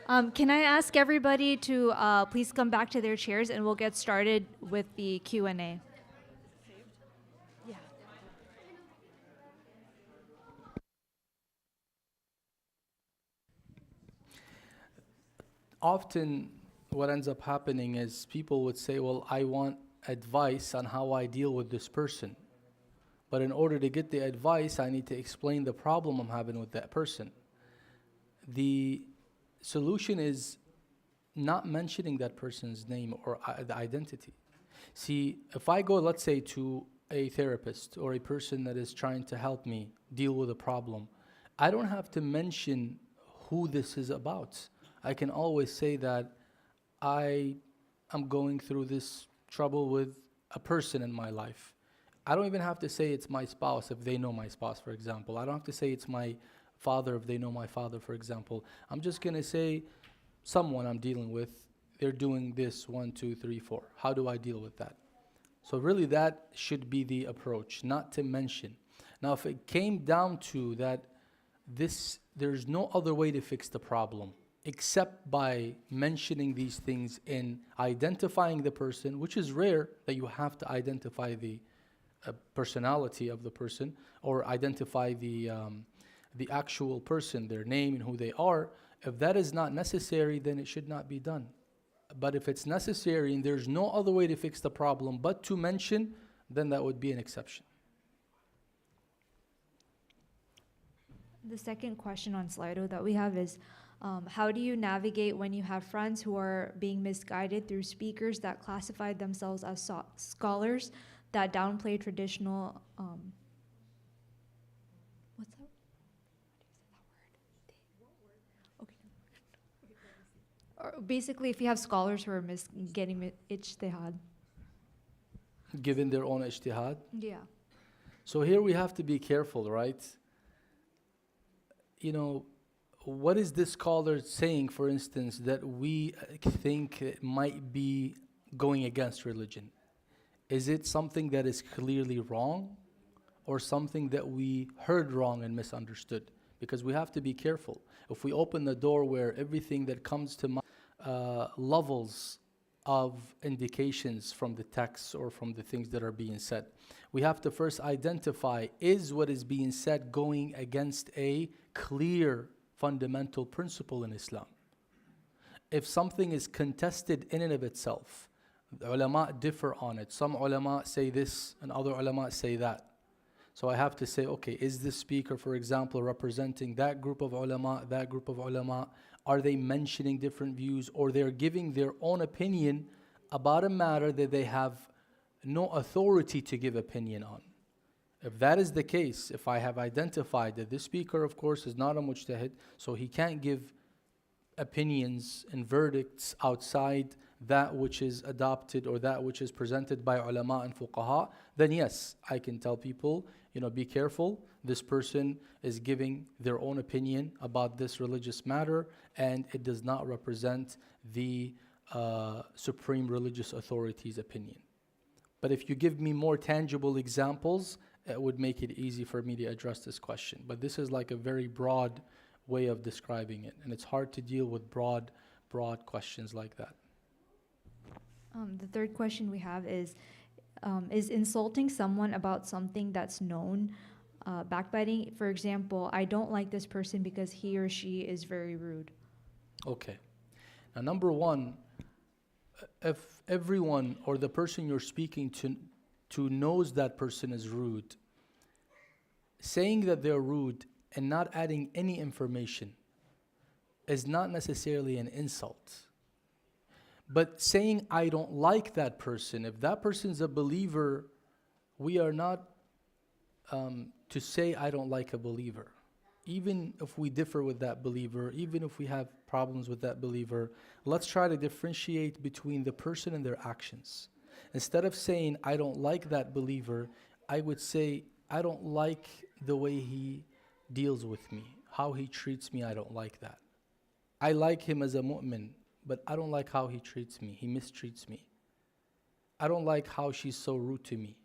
Can I ask everybody to please come back to their chairs and we'll get started with the Q&A. Yeah. Often, what ends up happening is people would say, well, I want advice on how I deal with this person. But in order to get the advice, I need to explain the problem I'm having with that person. The solution is not mentioning that person's name or the identity. See, if I go, let's say, to a therapist or a person that is trying to help me deal with a problem, I don't have to mention who this is about. I can always say that I am going through this trouble with a person in my life. I don't even have to say it's my spouse if they know my spouse, for example. I don't have to say it's my father if they know my father, for example. I'm just going to say someone I'm dealing with, they're doing this 1, 2, 3, 4. How do I deal with that? So really that should be the approach, not to mention. Now if it came down to that there's no other way to fix the problem except by mentioning these things and identifying the person, which is rare that you have to identify the personality of the person or identify the actual person, their name and who they are. If that is not necessary, then it should not be done. But if it's necessary and there's no other way to fix the problem but to mention, then that would be an exception. The second question on Slido that we have is, how do you navigate when you have friends who are being misguided through speakers that classify themselves as scholars that downplay traditional, what's that? How do you say that word? Okay. Or basically, if you have scholars who are getting ijtihad. Given their own ijtihad. Yeah. So here we have to be careful, right? You know, what is this scholar saying, for instance, that we think it might be going against religion? Is it something that is clearly wrong or something that we heard wrong and misunderstood? Because we have to be careful. If we open the door where everything that comes to mind, levels of indications from the text or from the things that are being said, we have to first identify, is what is being said going against a clear fundamental principle in Islam? If something is contested in and of itself, the ulama differ on it. Some ulama say this and other ulama say that. So I have to say, okay, is this speaker, for example, representing that group of ulama, that group of ulama? Are they mentioning different views, or they're giving their own opinion about a matter that they have no authority to give opinion on? If that is the case, if I have identified that this speaker, of course, is not a mujtahid, so he can't give opinions and verdicts outside that which is adopted or that which is presented by ulama and fuqaha, then yes, I can tell people, be careful. This person is giving their own opinion about this religious matter, and it does not represent the supreme religious authority's opinion. But if you give me more tangible examples, it would make it easy for me to address this question. But this is like a very broad way of describing it, and it's hard to deal with broad questions like that. The third question we have is insulting someone about something that's known backbiting? For example, I don't like this person because he or she is very rude. Okay. Now, number one, if everyone or the person you're speaking to knows that person is rude, saying that they're rude and not adding any information is not necessarily an insult. But saying I don't like that person, if that person's a believer, we are not to say I don't like a believer. Even if we differ with that believer, even if we have problems with that believer, let's try to differentiate between the person and their actions. Instead of saying I don't like that believer, I would say I don't like the way he deals with me, how he treats me. I don't like that. I like him as a mu'min, but I don't like how he treats me. He mistreats me. I don't like how she's so rude to me,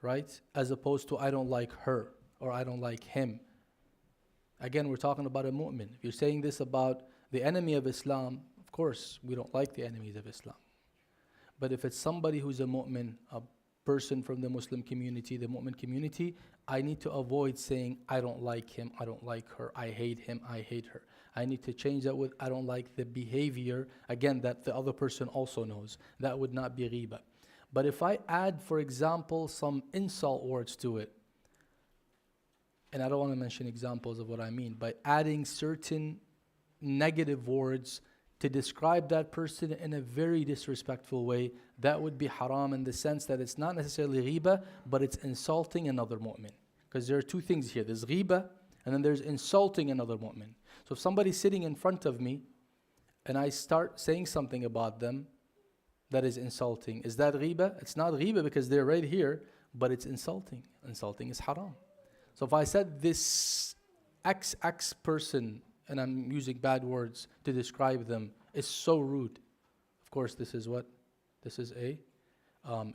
right? As opposed to I don't like her or I don't like him. Again, we're talking about a mu'min. If you're saying this about The enemy of Islam, of course, we don't like the enemies of Islam. But if it's somebody who's a mu'min, a person from the Muslim community, the mu'min community, I need to avoid saying, I don't like him, I don't like her, I hate him, I hate her. I need to change that with, I don't like the behavior, again, that the other person also knows. That would not be ghiba. But if I add, for example, some insult words to it, and I don't want to mention examples of what I mean, by adding certain negative words to describe that person in a very disrespectful way, that would be haram in the sense that it's not necessarily ghiba, but it's insulting another mu'min. Because there are two things here. There's ghiba, and then there's insulting another mu'min. So if somebody's sitting in front of me, and I start saying something about them that is insulting, is that ghiba? It's not ghiba because they're right here, but it's insulting. Insulting is haram. So if I said this XX person, and I'm using bad words to describe them, is so rude. Of course, this is what? This is a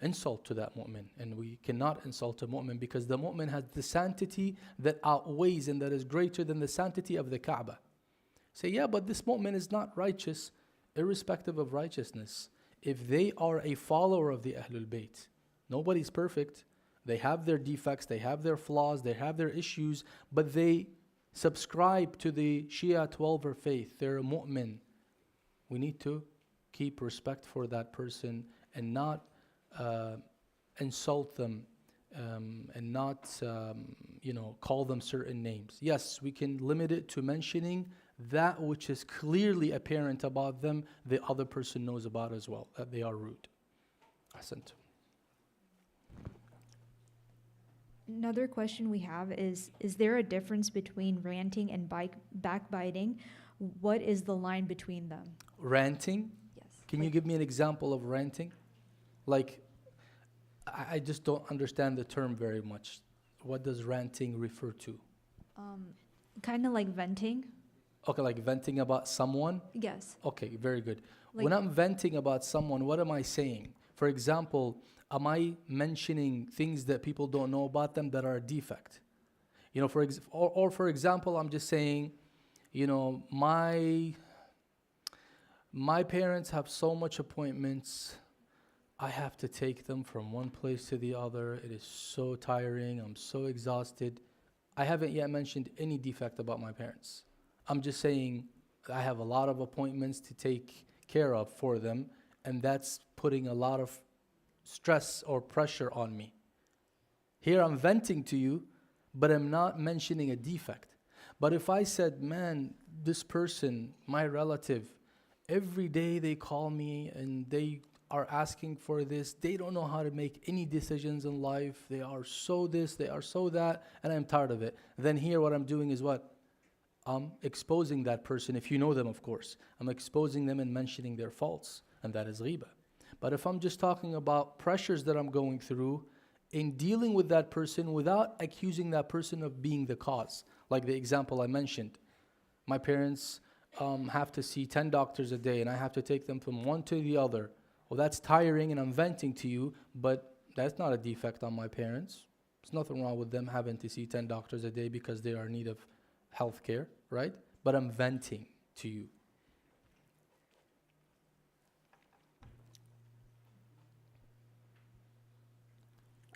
insult to that mu'min. And we cannot insult a mu'min because the mu'min has the sanctity that outweighs and that is greater than the sanctity of the Kaaba. Say, yeah, but this mu'min is not righteous, irrespective of righteousness. If they are a follower of the Ahlul Bayt, nobody's perfect. They have their defects, they have their flaws, they have their issues, but they subscribe to the Shia 12er faith. They're a mu'min. We need to keep respect for that person and not insult them and not call them certain names. Yes, we can limit it to mentioning that which is clearly apparent about them, the other person knows about as well, that they are rude. Ahsant. Another question we have is there a difference between ranting and backbiting? What is the line between them? Ranting? Yes. Can you give me an example of ranting? Like, I just don't understand the term very much. What does ranting refer to? Kind of like venting. Okay, like venting about someone? Yes. Okay, very good. Like, when I'm venting about someone, what am I saying? For example, am I mentioning things that people don't know about them that are a defect? You know, for example, I'm just saying, you know, my parents have so much appointments. I have to take them from one place to the other. It is so tiring. I'm so exhausted. I haven't yet mentioned any defect about my parents. I'm just saying I have a lot of appointments to take care of for them, and that's putting a lot of stress or pressure on me. Here I'm venting to you, but I'm not mentioning a defect. But if I said, man, this person, my relative, every day they call me and they are asking for this, they don't know how to make any decisions in life, they are so this, they are so that, and I'm tired of it. Then here what I'm doing is what? I'm exposing that person, if you know them of course. I'm exposing them and mentioning their faults, and that is ghibah. But if I'm just talking about pressures that I'm going through in dealing with that person without accusing that person of being the cause, like the example I mentioned, my parents have to see 10 doctors a day and I have to take them from one to the other. Well, that's tiring and I'm venting to you, but that's not a defect on my parents. There's nothing wrong with them having to see 10 doctors a day because they are in need of health care, right? But I'm venting to you.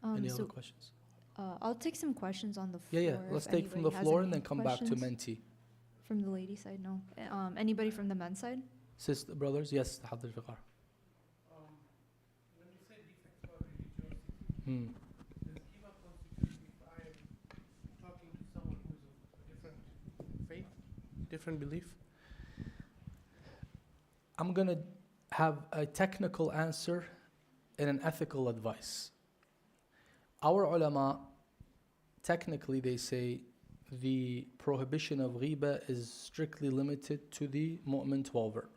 Any other questions? I'll take some questions on the floor. Yeah. Let's take from the floor and then come back to Menti. From the lady side, no. Anybody from the men's side? Sister, brothers, yes. حضر الفقار. When you say defects for religiosity, does ghiba constitute if I am talking to someone who is of a different faith, different belief? I'm going to have a technical answer and an ethical advice. Our ulama, technically they say the prohibition of ghiba is strictly limited to the mu'min 12er.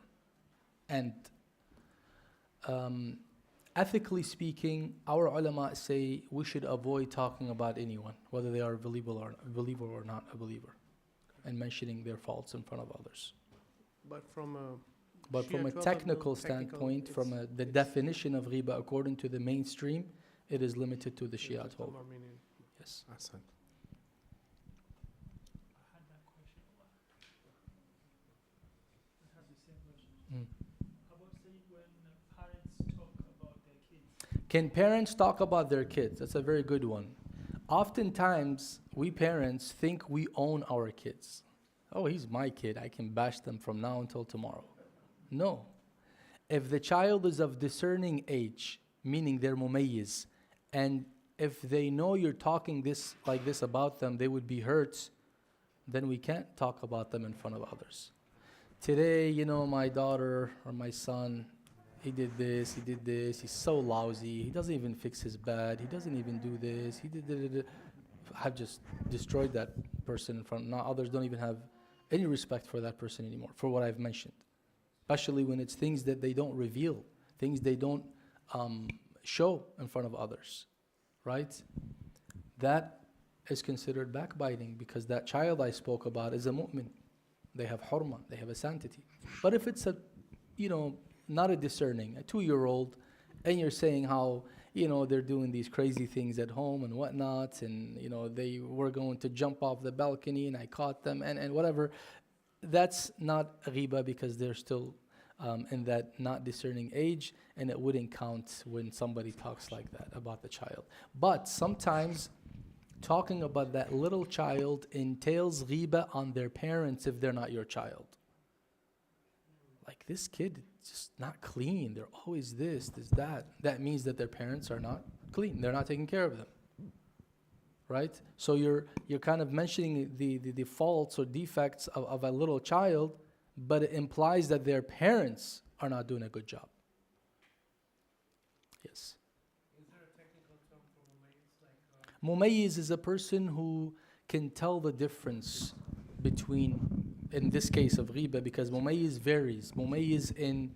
And ethically speaking, our ulama say we should avoid talking about anyone, whether they are a believer or not a believer, and mentioning their faults in front of others. But from a technical standpoint, from the definition of ghiba according to the mainstream, it is limited to the Shia 12. Yes. Ahsan. Mm. How about Sayyid, when parents talk about their kids? Can parents talk about their kids? That's a very good one. Oftentimes, we parents think we own our kids. Oh, he's my kid. I can bash them from now until tomorrow. No. If the child is of discerning age, meaning they're mumayyiz, and if they know you're talking this like this about them, they would be hurt, then we can't talk about them in front of others. Today, my daughter or my son, he did this, he's so lousy, he doesn't even fix his bed, he doesn't even do this, he did. I've just destroyed that person in front. Now others don't even have any respect for that person anymore, for what I've mentioned. Especially when it's things that they don't reveal, things they don't show in front of others, right? That is considered backbiting, because that child I spoke about is a mu'min. They have hurma, they have a sanctity. But if it's not a discerning, a 2-year-old, and you're saying how, they're doing these crazy things at home and whatnot, and, they were going to jump off the balcony and I caught them and whatever, that's not ghiba, because they're still in that not discerning age, and it wouldn't count when somebody talks like that about the child. But sometimes talking about that little child entails ghiba on their parents if they're not your child. Like, this kid is just not clean. They're always this, that. That means that their parents are not clean. They're not taking care of them. Right? So you're kind of mentioning the faults or defects of a little child, but it implies that their parents are not doing a good job. Yes. Is there a technical term for mumayyiz? Mumayyiz is a person who can tell the difference between, in this case of ghiba, because mumayyiz varies. Mumayyiz in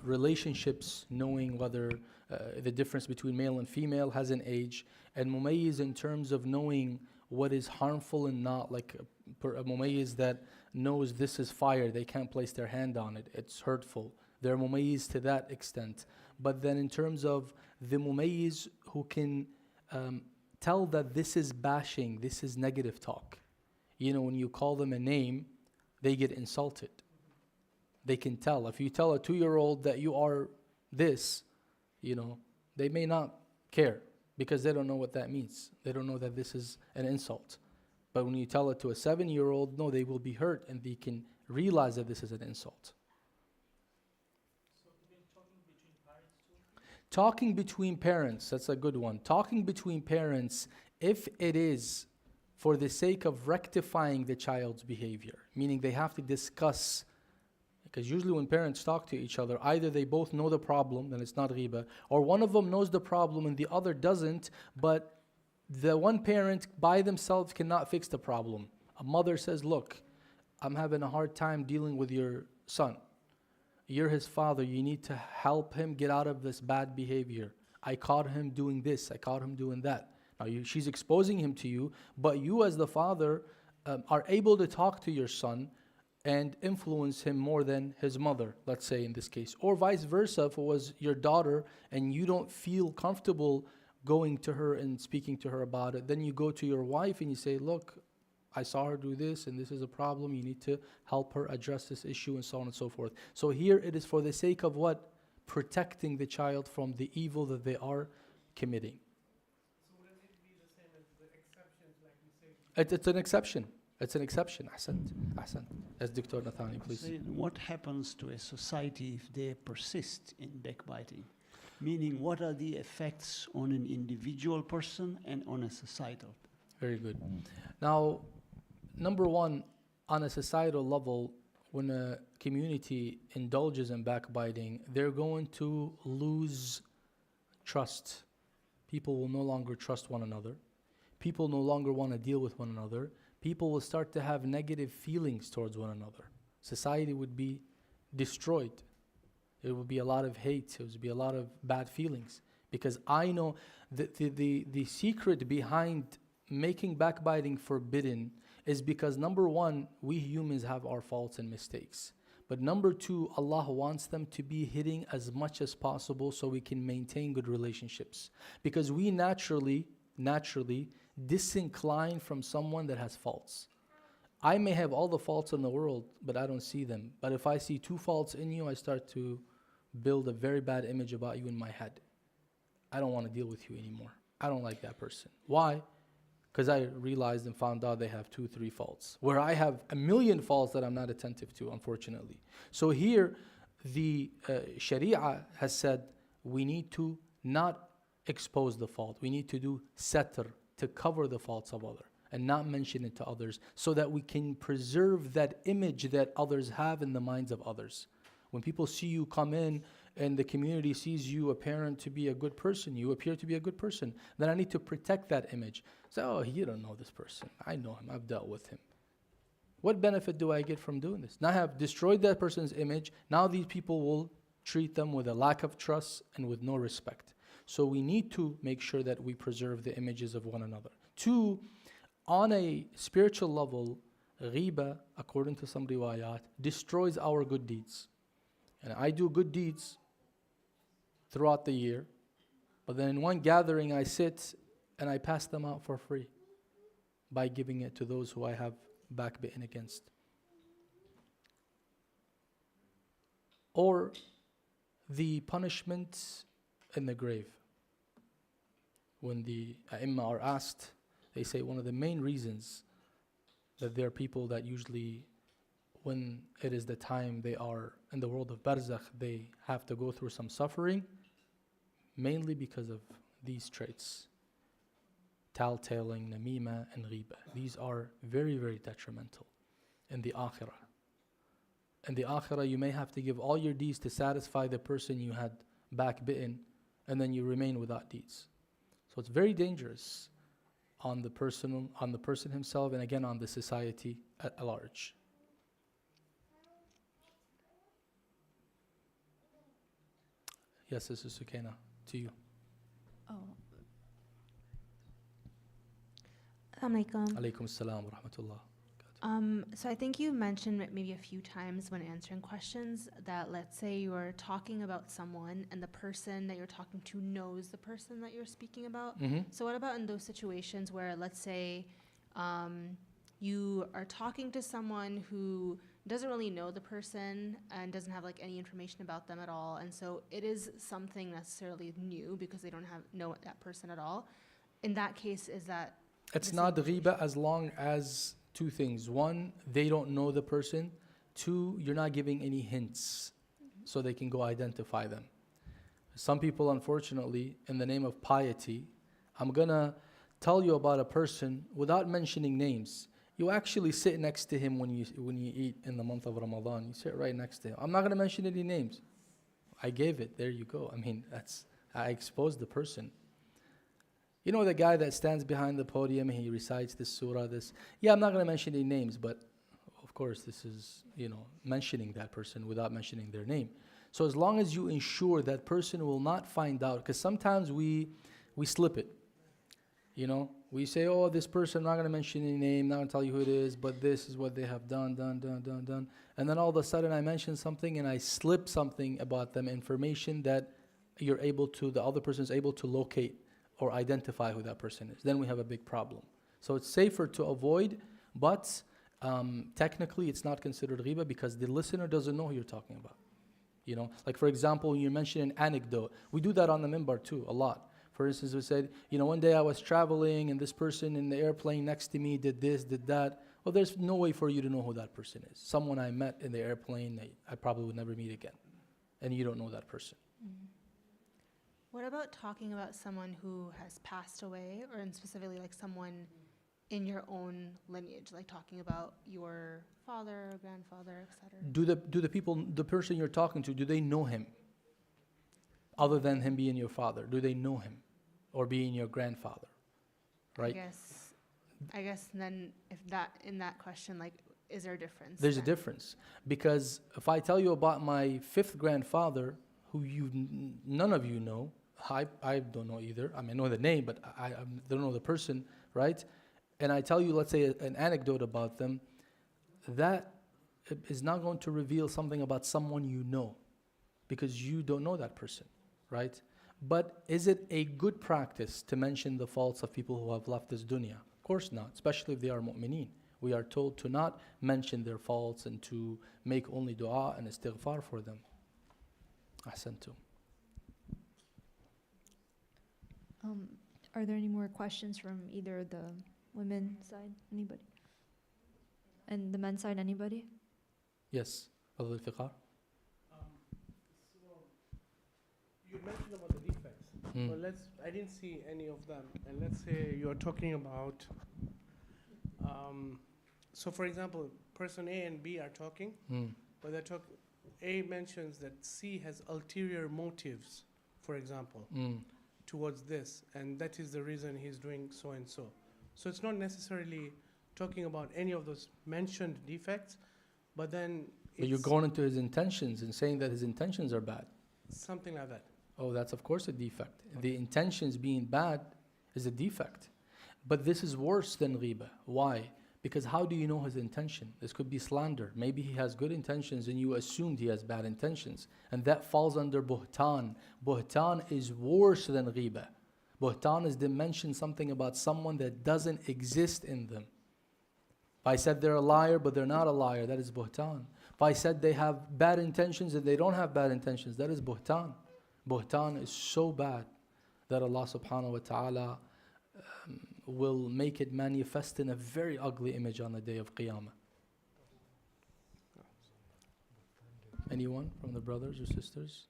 relationships, knowing whether the difference between male and female has an age, and mumayyiz in terms of knowing what is harmful and not, like a mumayyiz that knows this is fire, they can't place their hand on it, it's hurtful. They're mumayyiz to that extent. But then in terms of the mumayyiz who can tell that this is bashing, this is negative talk. When you call them a name, they get insulted. They can tell. If you tell a 2-year-old that you are this, they may not care, because they don't know what that means. They don't know that this is an insult. But when you tell it to a 7-year-old, no, they will be hurt, and they can realize that this is an insult. So even talking between parents too? Talking between parents, that's a good one. Talking between parents, if it is for the sake of rectifying the child's behavior, meaning they have to discuss, because usually when parents talk to each other, either they both know the problem, then it's not ghiba, or one of them knows the problem and the other doesn't, but the one parent by themselves cannot fix the problem. A mother says, look, I'm having a hard time dealing with your son. You're his father. You need to help him get out of this bad behavior. I caught him doing this. I caught him doing that. Now she's exposing him to you, but you as the father are able to talk to your son and influence him more than his mother, let's say in this case. Or vice versa, if it was your daughter and you don't feel comfortable going to her and speaking to her about it, then you go to your wife and you say, look, I saw her do this and this is a problem. You need to help her address this issue, and so on and so forth. So here it is for the sake of what? Protecting the child from the evil that they are committing. So wouldn't it be the same as the exceptions, like we say? It's an exception. It's an exception. Ahsan. As Dr. Nathani, please. So what happens to a society if they persist in backbiting? Meaning, what are the effects on an individual person and on a societal? Very good. Now, number one, on a societal level, when a community indulges in backbiting, they're going to lose trust. People will no longer trust one another. People no longer want to deal with one another. People will start to have negative feelings towards one another. Society would be destroyed. There would be a lot of hate. There would be a lot of bad feelings. Because I know that the secret behind making backbiting forbidden is because, number one, we humans have our faults and mistakes. But number two, Allah wants them to be hidden as much as possible so we can maintain good relationships. Because we naturally disincline from someone that has faults. I may have all the faults in the world, but I don't see them. But if I see 2 faults in you, I start to build a very bad image about you in my head. I don't want to deal with you anymore. I don't like that person. Why? Because I realized and found out they have 2, 3 faults, where I have a million faults that I'm not attentive to, unfortunately. So here, the Sharia has said we need to not expose the fault. We need to do satr, to cover the faults of others and not mention it to others, so that we can preserve that image that others have in the minds of others. When people see you come in and the community sees you apparent to be a good person, you appear to be a good person, then I need to protect that image. So, oh, you don't know this person. I know him. I've dealt with him. What benefit do I get from doing this? Now I have destroyed that person's image. Now these people will treat them with a lack of trust and with no respect. So we need to make sure that we preserve the images of one another. 2, on a spiritual level, ghiba, according to some riwayat, destroys our good deeds. And I do good deeds throughout the year, but then in one gathering I sit and I pass them out for free by giving it to those who I have backbitten against. Or the punishment in the grave. When the A'imma are asked, they say one of the main reasons that there are people that usually, when it is the time they are in the world of barzakh, they have to go through some suffering, mainly because of these traits. Telltailing, namima, and ghiba. These are very, very detrimental in the akhirah. In the akhirah, you may have to give all your deeds to satisfy the person you had backbitten, and then you remain without deeds. So it's very dangerous on the person himself, and again on the society at large. Yes, this is Sukaina, to you. Oh. Assalamu alaikum. Alaykum as-salam wa rahmatullah. So I think you mentioned maybe a few times when answering questions that, let's say you're talking about someone and the person that you're talking to knows the person that you're speaking about. So what about in those situations where, let's say, you are talking to someone who doesn't really know the person and doesn't have like any information about them at all, and so it is something necessarily new because they don't know that person at all. In that case, is that It's the not same ghiba as long as 2 things. 1, they don't know the person. 2, you're not giving any hints so they can go identify them. Some people, unfortunately, in the name of piety, I'm going to tell you about a person without mentioning names. You actually sit next to him when you eat in the month of Ramadan. You sit right next to him. I'm not going to mention any names. I gave it. There you go. I mean, I exposed the person. You know the guy that stands behind the podium, he recites this surah, Yeah, I'm not going to mention any names, but of course this is, mentioning that person without mentioning their name. So as long as you ensure that person will not find out, because sometimes we slip it. We say, oh, this person, I'm not going to mention any name, not going to tell you who it is, but this is what they have done. And then all of a sudden I mention something and I slip something about them, information that the other person is able to locate or identify who that person is. Then we have a big problem. So it's safer to avoid, but technically it's not considered ghiba because the listener doesn't know who you're talking about. Like for example, when you mention an anecdote, we do that on the minbar too, a lot. For instance, we said, one day I was traveling and this person in the airplane next to me did this, did that. Well, there's no way for you to know who that person is. Someone I met in the airplane that I probably would never meet again. And you don't know that person. What about talking about someone who has passed away, or specifically like someone in your own lineage, like talking about your father or grandfather, etc.? Do the person you're talking to, do they know him? Other than him being your father, do they know him or being your grandfather? Right? I guess then in that question, like, is there a difference? There's a then? difference, because if I tell you about my 5th grandfather, who none of you know, I don't know either. I mean, I know the name, but I don't know the person, right? And I tell you, let's say, an anecdote about them, that is not going to reveal something about someone you know, because you don't know that person, right? But is it a good practice to mention the faults of people who have left this dunya? Of course not, especially if they are mu'mineen. We are told to not mention their faults and to make only dua and istighfar for them. Ahsantum. Are there any more questions from either the women's side? Anybody? And the men's side, anybody? Yes. Fadl al-Fiqar. So you mentioned about the defects. Hmm. Well, I didn't see any of them. And let's say you're talking about, so for example, person A and B are talking, Hmm. but A mentions that C has ulterior motives, for example, Hmm. towards this, and that is the reason he's doing so and so. So it's not necessarily talking about any of those mentioned defects, but then But you're it's going into his intentions and saying that his intentions are bad. something like that. Oh, that's of course a defect. The intentions being bad is a defect. But this is worse than ghiba. Why? Because how do you know his intention? This could be slander. Maybe he has good intentions and you assumed he has bad intentions. And that falls under buhtan. Buhtan is worse than ghiba. Buhtan is to mention something about someone that doesn't exist in them. If I said they're a liar but they're not a liar, that is buhtan. If I said they have bad intentions and they don't have bad intentions, that is buhtan. Buhtan is so bad that Allah subhanahu wa ta'ala will make it manifest in a very ugly image on the day of Qiyamah. Anyone from the brothers or sisters?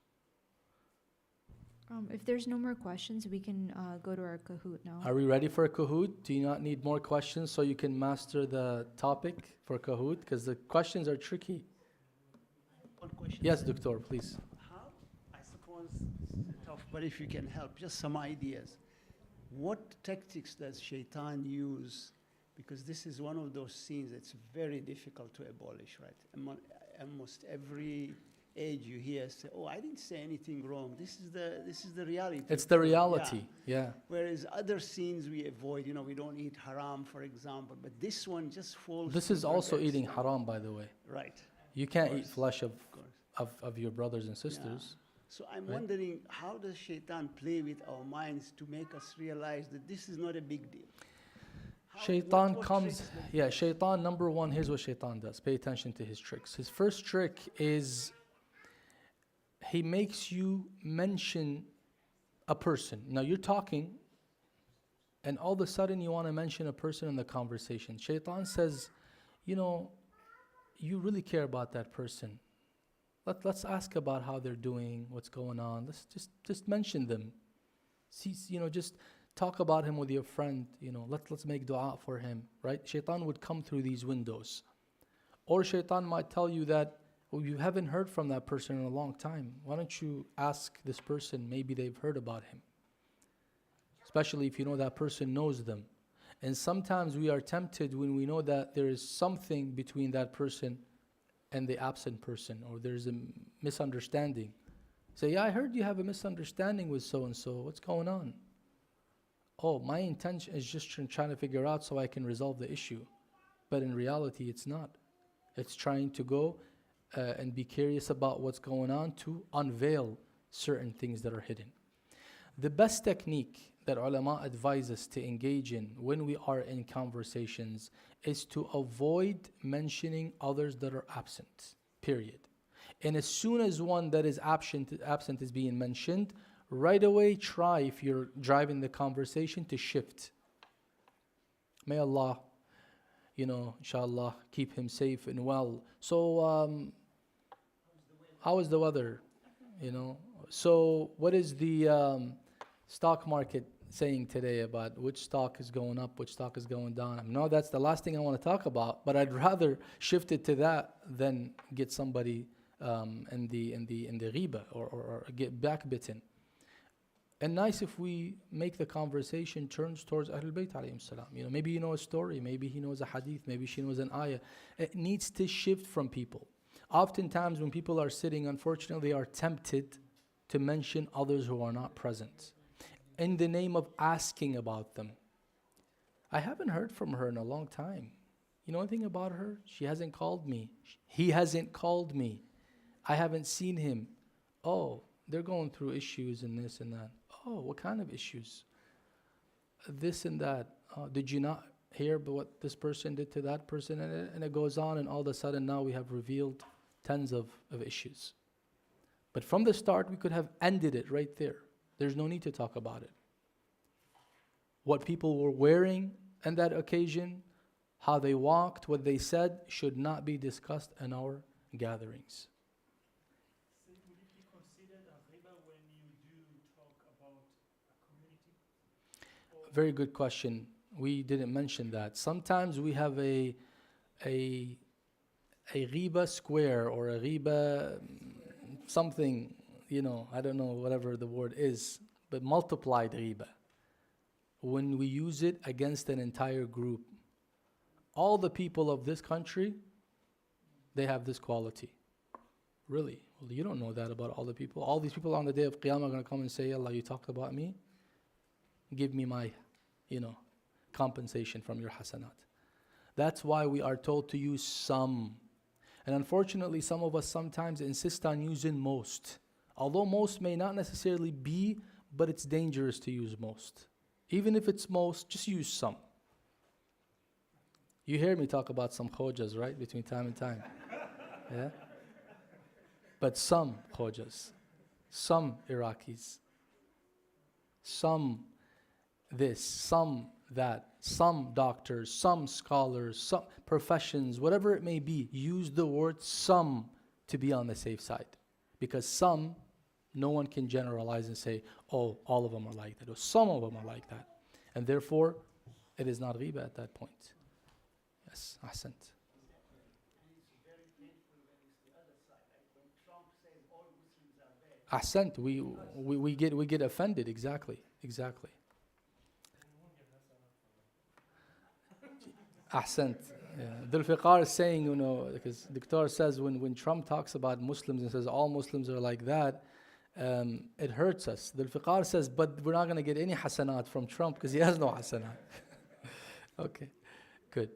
If there's no more questions, we can go to our Kahoot now. Are we ready for a Kahoot? Do you not need more questions so you can master the topic for Kahoot? Because the questions are tricky. One question. Yes, Doctor, please. How, I suppose, it's tough, but if you can help, just some ideas. What tactics does shaitan use? Because this is one of those scenes that's very difficult to abolish, right? Almost every age you hear say, "Oh, I didn't say anything wrong. This is the reality." It's the reality, yeah. Whereas other scenes we avoid, we don't eat haram, for example. But this one just falls. This is to also that eating extent. haram, by the way. Right. You can't Of eat course. flesh Of course. of your brothers and sisters. So I'm Right. wondering, how does shaitan play with our minds to make us realize that this is not a big deal? Shaitan what comes, tricks does he yeah, shaitan, number one, here's what shaitan does. Pay attention to his tricks. His first trick is he makes you mention a person. Now you're talking, and all of a sudden you want to mention a person in the conversation. Shaitan says, you really care about that person. Let's ask about how they're doing, what's going on. Let's just mention them. See, just talk about him with your friend. Let's make dua for him, right? Shaitan would come through these windows. Or shaitan might tell you that, you haven't heard from that person in a long time. Why don't you ask this person? Maybe they've heard about him. Especially if you know that person knows them. And sometimes we are tempted when we know that there is something between that person and the absent person, or there's a misunderstanding. Say, yeah, I heard you have a misunderstanding with so-and-so. What's going on? Oh, my intention is just trying to figure out so I can resolve the issue. But in reality, it's not. It's trying to go and be curious about what's going on to unveil certain things that are hidden. The best technique that ulama advise us to engage in when we are in conversations is to avoid mentioning others that are absent, period. And as soon as one that is absent is being mentioned, right away try, if you're driving the conversation, to shift. May Allah, inshallah, keep him safe and well. So, how is the weather? So what is the stock market saying today about which stock is going up, which stock is going down? I know that's the last thing I want to talk about, but I'd rather shift it to that than get somebody in the ghiba or get backbitten. And nice if we make the conversation turns towards Ahlul Bayt alayhim salam. Maybe you know a story, maybe he knows a hadith, maybe she knows an ayah. It needs to shift from people. Oftentimes when people are sitting, unfortunately, they are tempted to mention others who are not present in the name of asking about them. I haven't heard from her in a long time. You know anything about her? She hasn't called me. He hasn't called me. I haven't seen him. Oh, they're going through issues and this and that. Oh, what kind of issues? This and that. Did you not hear but what this person did to that person, and it goes on, and all of a sudden now we have revealed tons of issues. But from the start, we could have ended it right there. There's no need to talk about it. What people were wearing on that occasion, how they walked, what they said, should not be discussed in our gatherings. So would it be considered a riba when you do talk about a community? Or Very good question. We didn't mention that. Sometimes we have a riba square or a riba something, I don't know, whatever the word is, but multiplied riba. When we use it against an entire group, all the people of this country, they have this quality. Really? Well, you don't know that about all the people. All these people on the day of Qiyamah are going to come and say, Allah, you talked about me? Give me my, compensation from your hasanat. That's why we are told to use some. And unfortunately, some of us sometimes insist on using most. Although most may not necessarily be, but it's dangerous to use most. Even if it's most, just use some. You hear me talk about some khojas, right? Between time and time. Yeah? But some khojas, some Iraqis, some this, some that, some doctors, some scholars, some professions, whatever it may be, use the word some to be on the safe side. Because some, no one can generalize and say, oh, all of them are like that, or some of them are like that. And therefore, it is not ghiba at that point. Yes, ahsant. Ahsant, we get offended, exactly. Ahsant. Yeah. Dhul Fiqar is saying, because Dr. says when Trump talks about Muslims and says all Muslims are like that, it hurts us. Dhul Fiqar says, but we're not going to get any hasanat from Trump because he has no hasanat. Okay, good.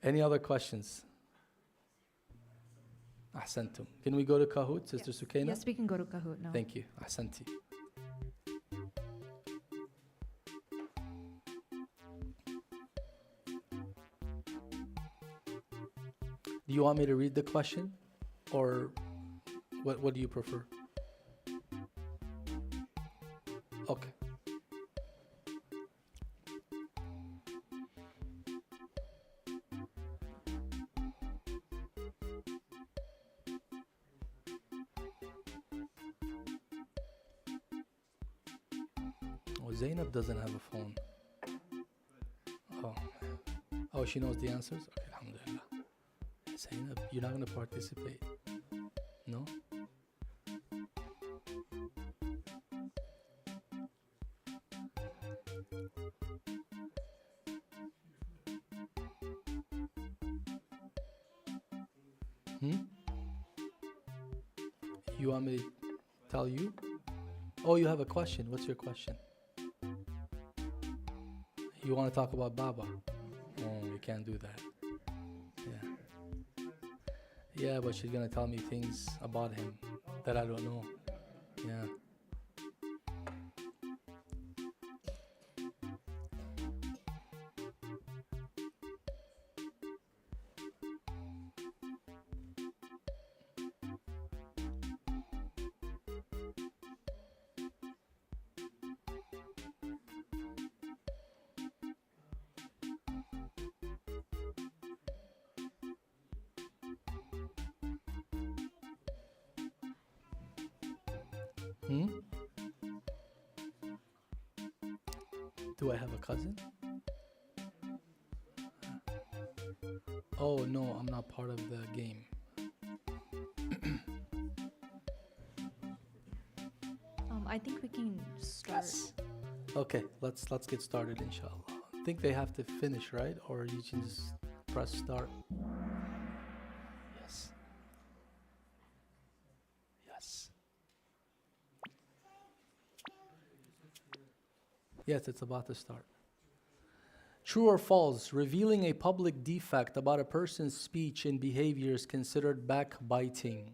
Any other questions? Ahsantum. Can we go to Kahoot, Sister Sukaina? Yes, we can go to Kahoot now. Thank you. Ahsanti. Do you want me to read the question? Or what do you prefer? Okay. Oh, Zainab doesn't have a phone. Oh, she knows the answers? Okay, alhamdulillah. Zainab, you're not going to participate? No? You want me to tell you? Oh, you have a question. What's your question? You want to talk about Baba? Oh, you can't do that. Yeah, but she's going to tell me things about him that I don't know. Yeah. Do I have a cousin? Oh, no, I'm not part of the game. I think we can start. Okay, let's get started, inshallah. I think they have to finish, right? Or you can just press start. Yes. Yes, it's about to start. True or false, revealing a public defect about a person's speech and behavior is considered backbiting.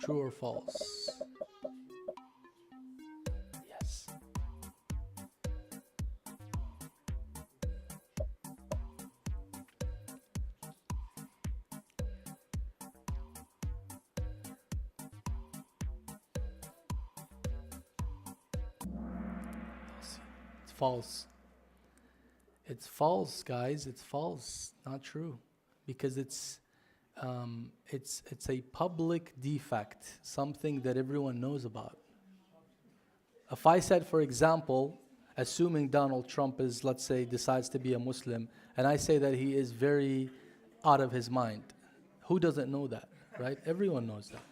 True or false? Yes. False. It's false, guys. It's false. Not true. Because it's a public defect, something that everyone knows about. If I said, for example, assuming Donald Trump is, let's say, decides to be a Muslim, and I say that he is very out of his mind, who doesn't know that, right? Everyone knows that.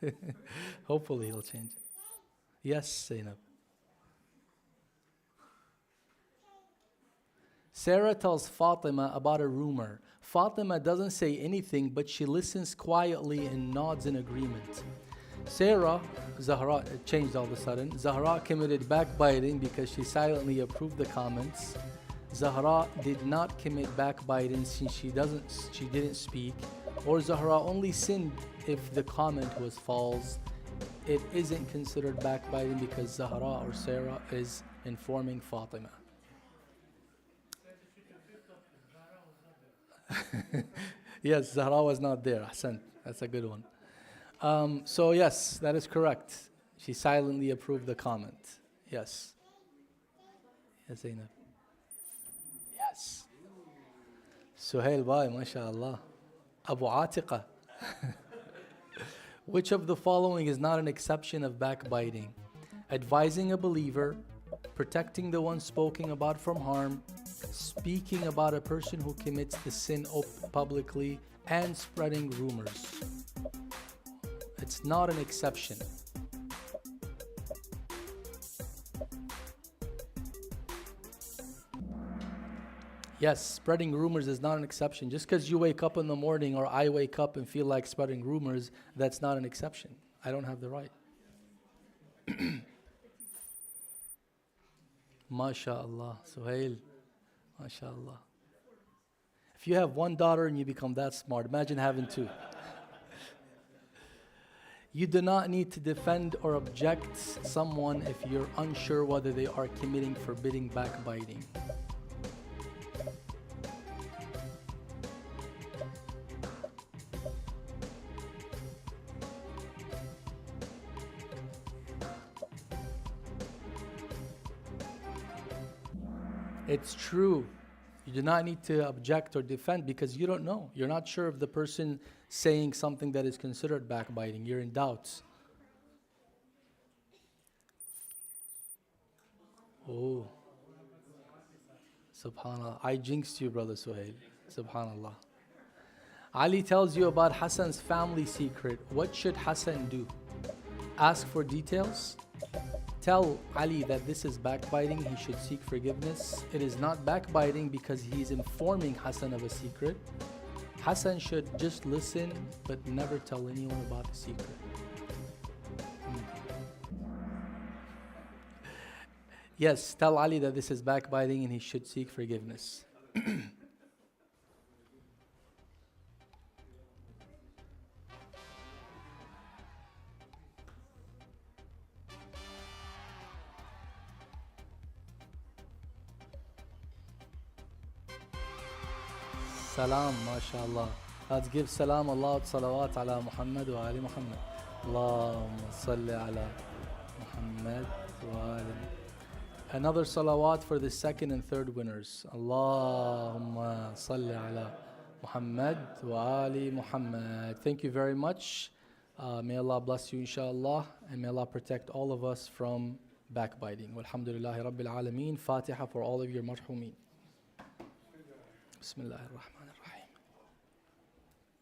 Yeah. Hopefully he'll change. Yes, Zainab. Sarah tells Fatima about a rumor. Fatima doesn't say anything, but she listens quietly and nods in agreement. Zahra, it changed all of a sudden. Zahra committed backbiting because she silently approved the comments. Zahra did not commit backbiting since she didn't speak. Or Zahra only sinned if the comment was false. It isn't considered backbiting because Zahra or Sarah is informing Fatima. Yes, Zahra was not there. Ahsan. That's a good one. So yes, that is correct. She silently approved the comment. Yes. Yes, Zainab. Yes. Suhail Bhai, mashallah. Abu Atiqa. Which of the following is not an exception of backbiting? Advising a believer, protecting the one spoken about from harm, speaking about a person who commits the sin publicly, and spreading rumors. It's not an exception. Yes, spreading rumors is not an exception. Just because you wake up in the morning or I wake up and feel like spreading rumors, that's not an exception. I don't have the right. MashaAllah, Suhail. MashaAllah. If you have one daughter and you become that smart, imagine having two. You do not need to defend or object someone if you're unsure whether they are committing forbidding backbiting. It's true. You do not need to object or defend because you don't know. You're not sure if the person saying something that is considered backbiting. You're in doubts. Oh. Subhanallah. I jinxed you, brother Suhail. Subhanallah. Ali tells you about Hassan's family secret. What should Hassan do? Ask for details? Tell Ali that this is backbiting, he should seek forgiveness. It is not backbiting because he is informing Hassan of a secret. Hassan should just listen but never tell anyone about the secret. Yes, tell Ali that this is backbiting and he should seek forgiveness. Salam, mashallah. Let's give salam Allah salawat ala Muhammad wa ali Muhammad. Allahumma salli ala Muhammad wa ali. Another salawat for the second and third winners. Allahumma salli ala Muhammad wa ali Muhammad. Thank you very much. May Allah bless you inshallah and may Allah protect all of us from backbiting. Walhamdulillahi Rabbil Alameen. Fatiha for all of your marhumin. Bismillahir Rahmanir Rahim.